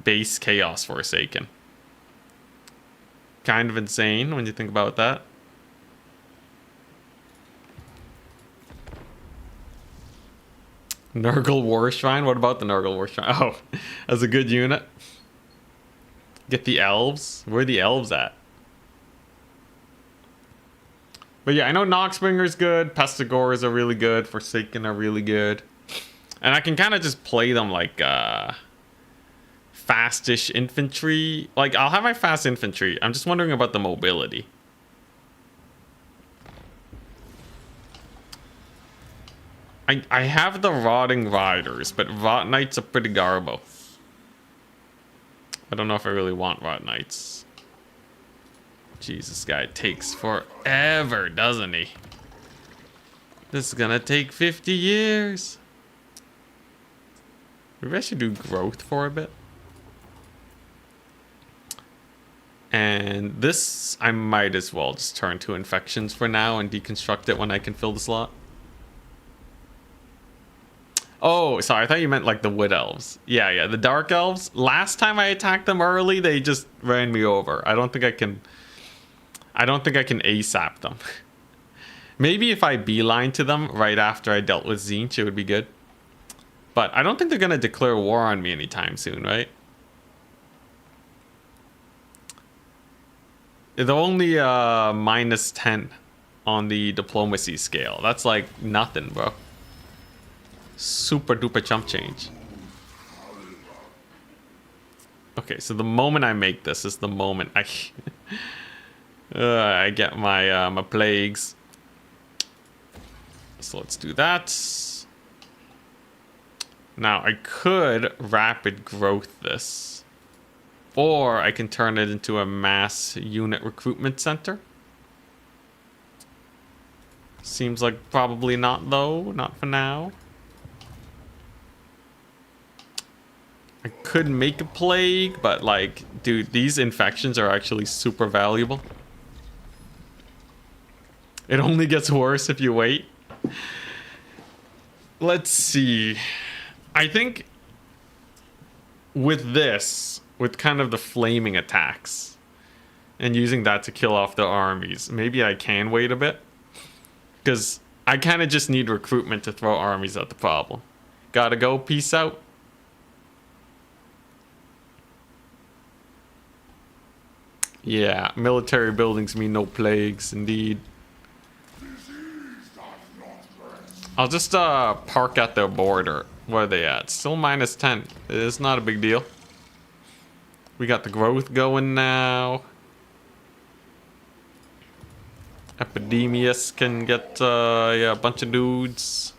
base Chaos Forsaken. Kind of insane when you think about that. Nurgle War Shrine? What about the Nurgle War Shrine? Oh, as a good unit. Get the elves. Where are the elves at? But yeah, I know Noxbringer's good. Pestigores are really good. Forsaken are really good. And I can kind of just play them like fastish infantry. Like, I'll have my fast infantry. I'm just wondering about the mobility. I have the Rotting Riders, but Rot Knights are pretty garbo. I don't know if I really want Rot Knights. Jesus, this guy takes forever, doesn't he? This is gonna take 50 years. Maybe I should do growth for a bit. And this, I might as well just turn to infections for now and deconstruct it when I can fill the slot. Oh, sorry, I thought you meant like the Wood Elves. Yeah, yeah, the Dark Elves. Last time I attacked them early, they just ran me over. I don't think I can ASAP them. Maybe if I beeline to them right after I dealt with Tzeentch, it would be good. But I don't think they're gonna declare war on me anytime soon, right? They're only minus 10 on the diplomacy scale. That's like nothing, bro. Super duper chump change. Okay, so the moment I make this is the moment I get my my plagues. So let's do that. Now I could rapid growth this, or I can turn it into a mass unit recruitment center. Seems like probably not though, not for now. I could make a plague, but like, dude, these infections are actually super valuable. It only gets worse if you wait. Let's see. I think with this, with kind of the flaming attacks, and using that to kill off the armies, maybe I can wait a bit. Because I kind of just need recruitment to throw armies at the problem. Gotta go, peace out. Yeah, military buildings mean no plagues, indeed. I'll just park at their border. What are they at? Still minus 10. It's not a big deal. We got the growth going now. Epidemius can get yeah, a bunch of dudes.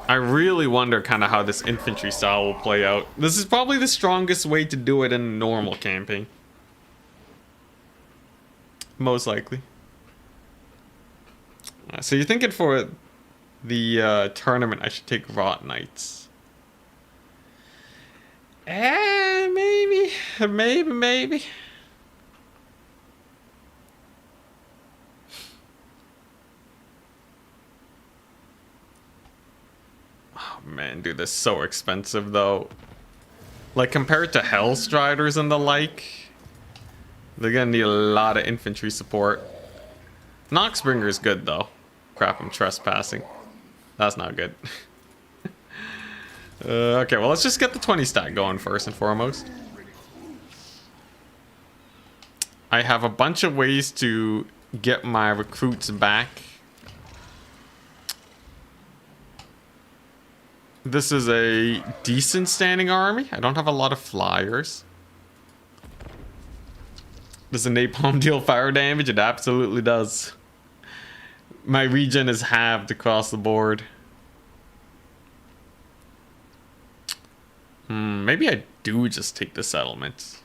I really wonder kind of how this infantry style will play out. This is probably the strongest way to do it in a normal campaign. Most likely. So you're thinking for the tournament I should take Rot Knights. Maybe. Maybe. Oh man, dude, this is so expensive though. Like compared to Hellstriders and the like, they're gonna need a lot of infantry support. Noxbringer is good though. Crap, I'm trespassing. That's not good. Okay, well let's just get the 20 stack going first and foremost. I have a bunch of ways to get my recruits back. This is a decent standing army. I don't have a lot of flyers. Does a napalm deal fire damage? It absolutely does. My regen is halved across the board. Maybe I do just take the settlement.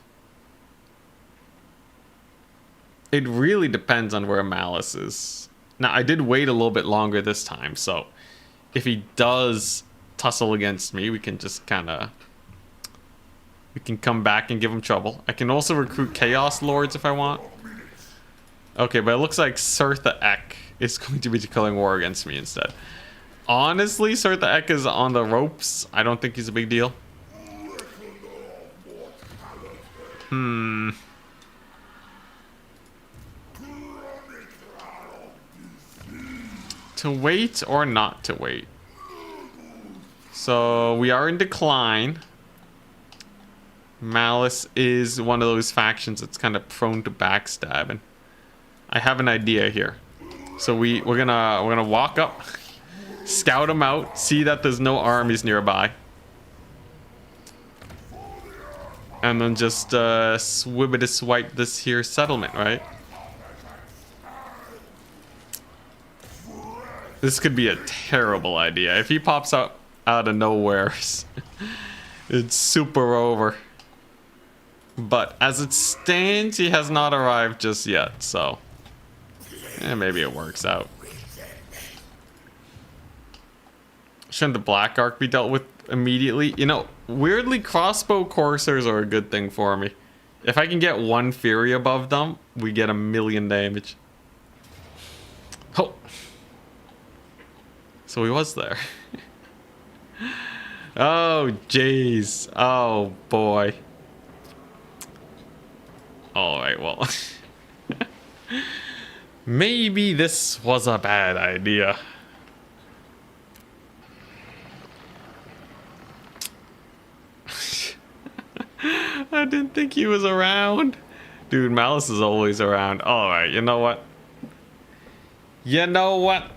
It really depends on where Malus is. Now, I did wait a little bit longer this time, so if he does tussle against me, we can just kind of... We can come back and give him trouble. I can also recruit Chaos Lords if I want. Okay, but it looks like Sirtha Ek is going to be declaring war against me instead. Honestly, Sirtha Ek is on the ropes. I don't think he's a big deal. To wait or not to wait? So we are in decline. Malus is one of those factions that's kind of prone to backstabbing. I have an idea here. So we're gonna walk up, scout them out, see that there's no armies nearby, and then just swibbity swipe this here settlement, right? This could be a terrible idea. If he pops out of nowhere, it's super over. But as it stands, he has not arrived just yet, so maybe it works out. Shouldn't the Black Ark be dealt with immediately? You know, weirdly, crossbow coursers are a good thing for me. If I can get one Fury above them, we get 1,000,000 damage. Oh. So he was there. Oh, jeez. Oh, boy. Alright, well. Maybe this was a bad idea. I didn't think he was around. Dude, Malus is always around. Alright, you know what? You know what?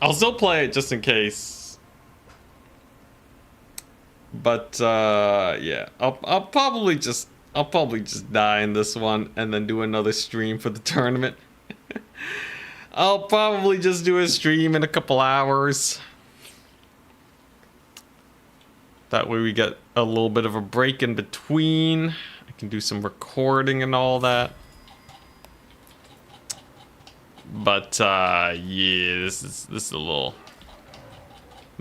I'll still play it just in case. But, yeah. I'll probably just die in this one and then do another stream for the tournament. I'll probably just do a stream in a couple hours. That way we get a little bit of a break in between. I can do some recording and all that. But yeah, this is a little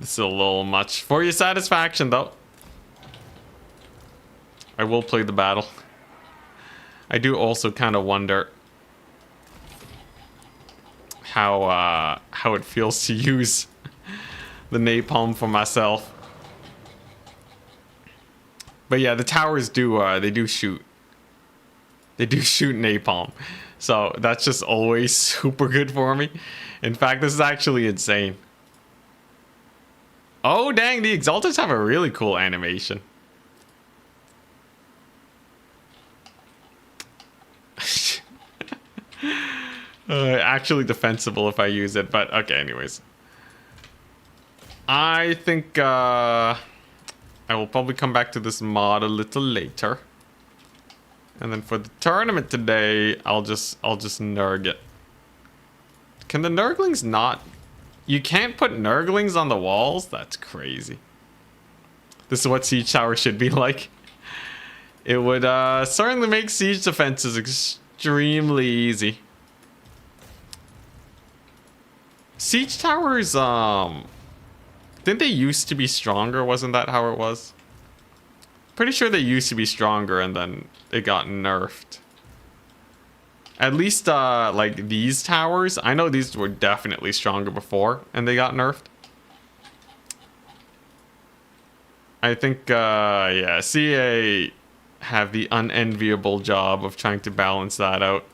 This is a little much. For your satisfaction, though, I will play the battle. I do also kind of wonder how it feels to use the napalm for myself. But yeah, the towers do they do shoot. They do shoot napalm. So that's just always super good for me. In fact, this is actually insane. Oh dang, the Exalters have a really cool animation. Actually defensible if I use it, but okay, anyways. I think I will probably come back to this mod a little later. And then for the tournament today, I'll just Nurg it. Can the Nurglings not... You can't put Nurglings on the walls? That's crazy. This is what Siege Tower should be like. It would certainly make siege defenses extremely easy. Siege Towers, didn't they used to be stronger? Wasn't that how it was? Pretty sure they used to be stronger and then it got nerfed. At least, like these towers, I know these were definitely stronger before and they got nerfed. I think, yeah, CA have the unenviable job of trying to balance that out.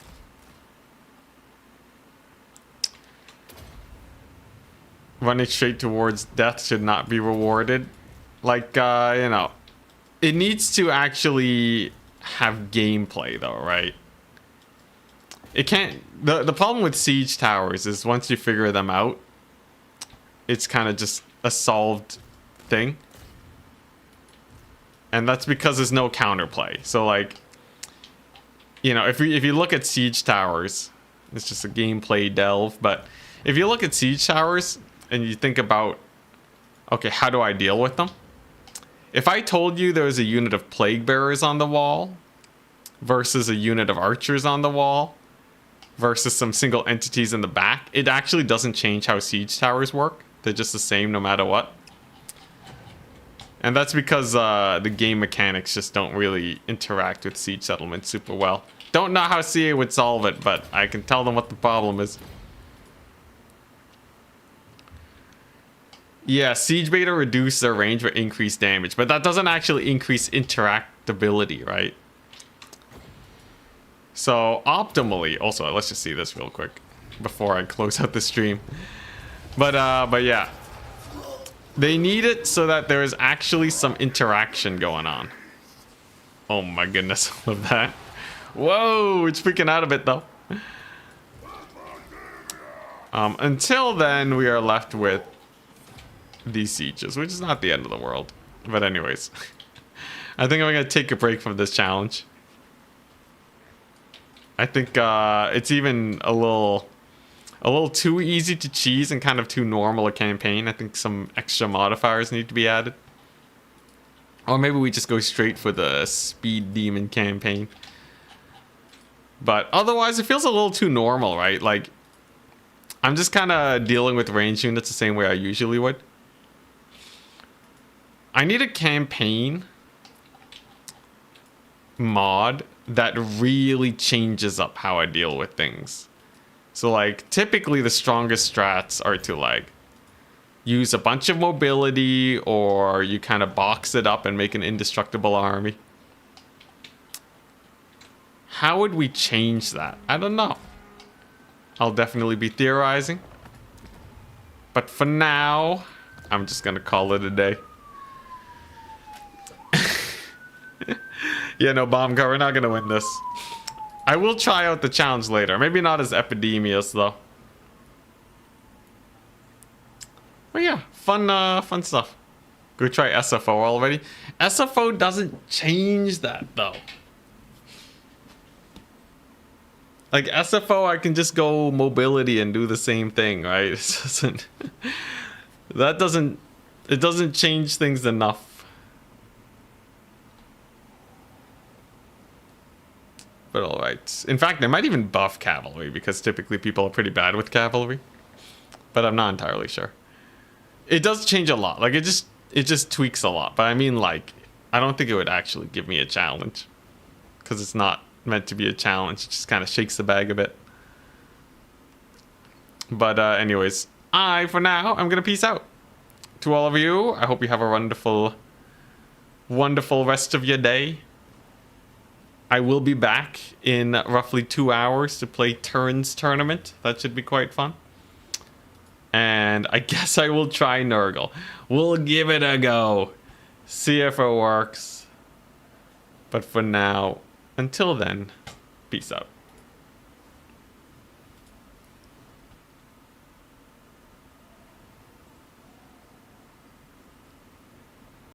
Running straight towards death should not be rewarded. Like, you know, it needs to actually have gameplay though, right? It can't... The problem with siege towers is once you figure them out, it's kind of just a solved thing. And that's because there's no counterplay. So like, you know, if you look at siege towers, it's just a gameplay delve, but if you look at siege towers and you think about, okay, how do I deal with them? If I told you there was a unit of plague bearers on the wall versus a unit of archers on the wall versus some single entities in the back, it actually doesn't change how siege towers work. They're just the same no matter what. And that's because the game mechanics just don't really interact with siege settlements super well. Don't know how CA would solve it, but I can tell them what the problem is. Yeah, Siege Beta reduce their range but increase damage, but that doesn't actually increase interactability, right? So optimally, also let's just see this real quick before I close out the stream. But yeah, they need it so that there is actually some interaction going on. Oh my goodness, love that. Whoa, it's freaking out a bit though. Until then, we are left with these sieges, which is not the end of the world. But anyways, I think I'm gonna take a break from this challenge. I think it's even a little too easy to cheese and kind of too normal a campaign. I think some extra modifiers need to be added. Or maybe we just go straight for the speed demon campaign. But otherwise, it feels a little too normal, right? Like, I'm just kind of dealing with range units the same way I usually would. I need a campaign mod that really changes up how I deal with things. So like, typically the strongest strats are to like use a bunch of mobility, or you kind of box it up and make an indestructible army. How would we change that? I don't know. I'll definitely be theorizing. But for now, I'm just gonna call it a day. Yeah, no, Bombka, we're not gonna win this. I will try out the challenge later. Maybe not as Epidemius, though. But yeah, fun stuff. Go try SFO already. SFO doesn't change that, though. Like, SFO, I can just go mobility and do the same thing, right? It doesn't change things enough. But alright. In fact, they might even buff cavalry, because typically people are pretty bad with cavalry. But I'm not entirely sure. It does change a lot. Like, it just tweaks a lot. But I mean, like, I don't think it would actually give me a challenge. Because it's not meant to be a challenge. It just kind of shakes the bag a bit. But anyways, for now, I'm going to peace out. To all of you, I hope you have a wonderful, wonderful rest of your day. I will be back in roughly 2 hours to play Turns Tournament. That should be quite fun. And I guess I will try Nurgle. We'll give it a go. See if it works. But for now, until then, peace out.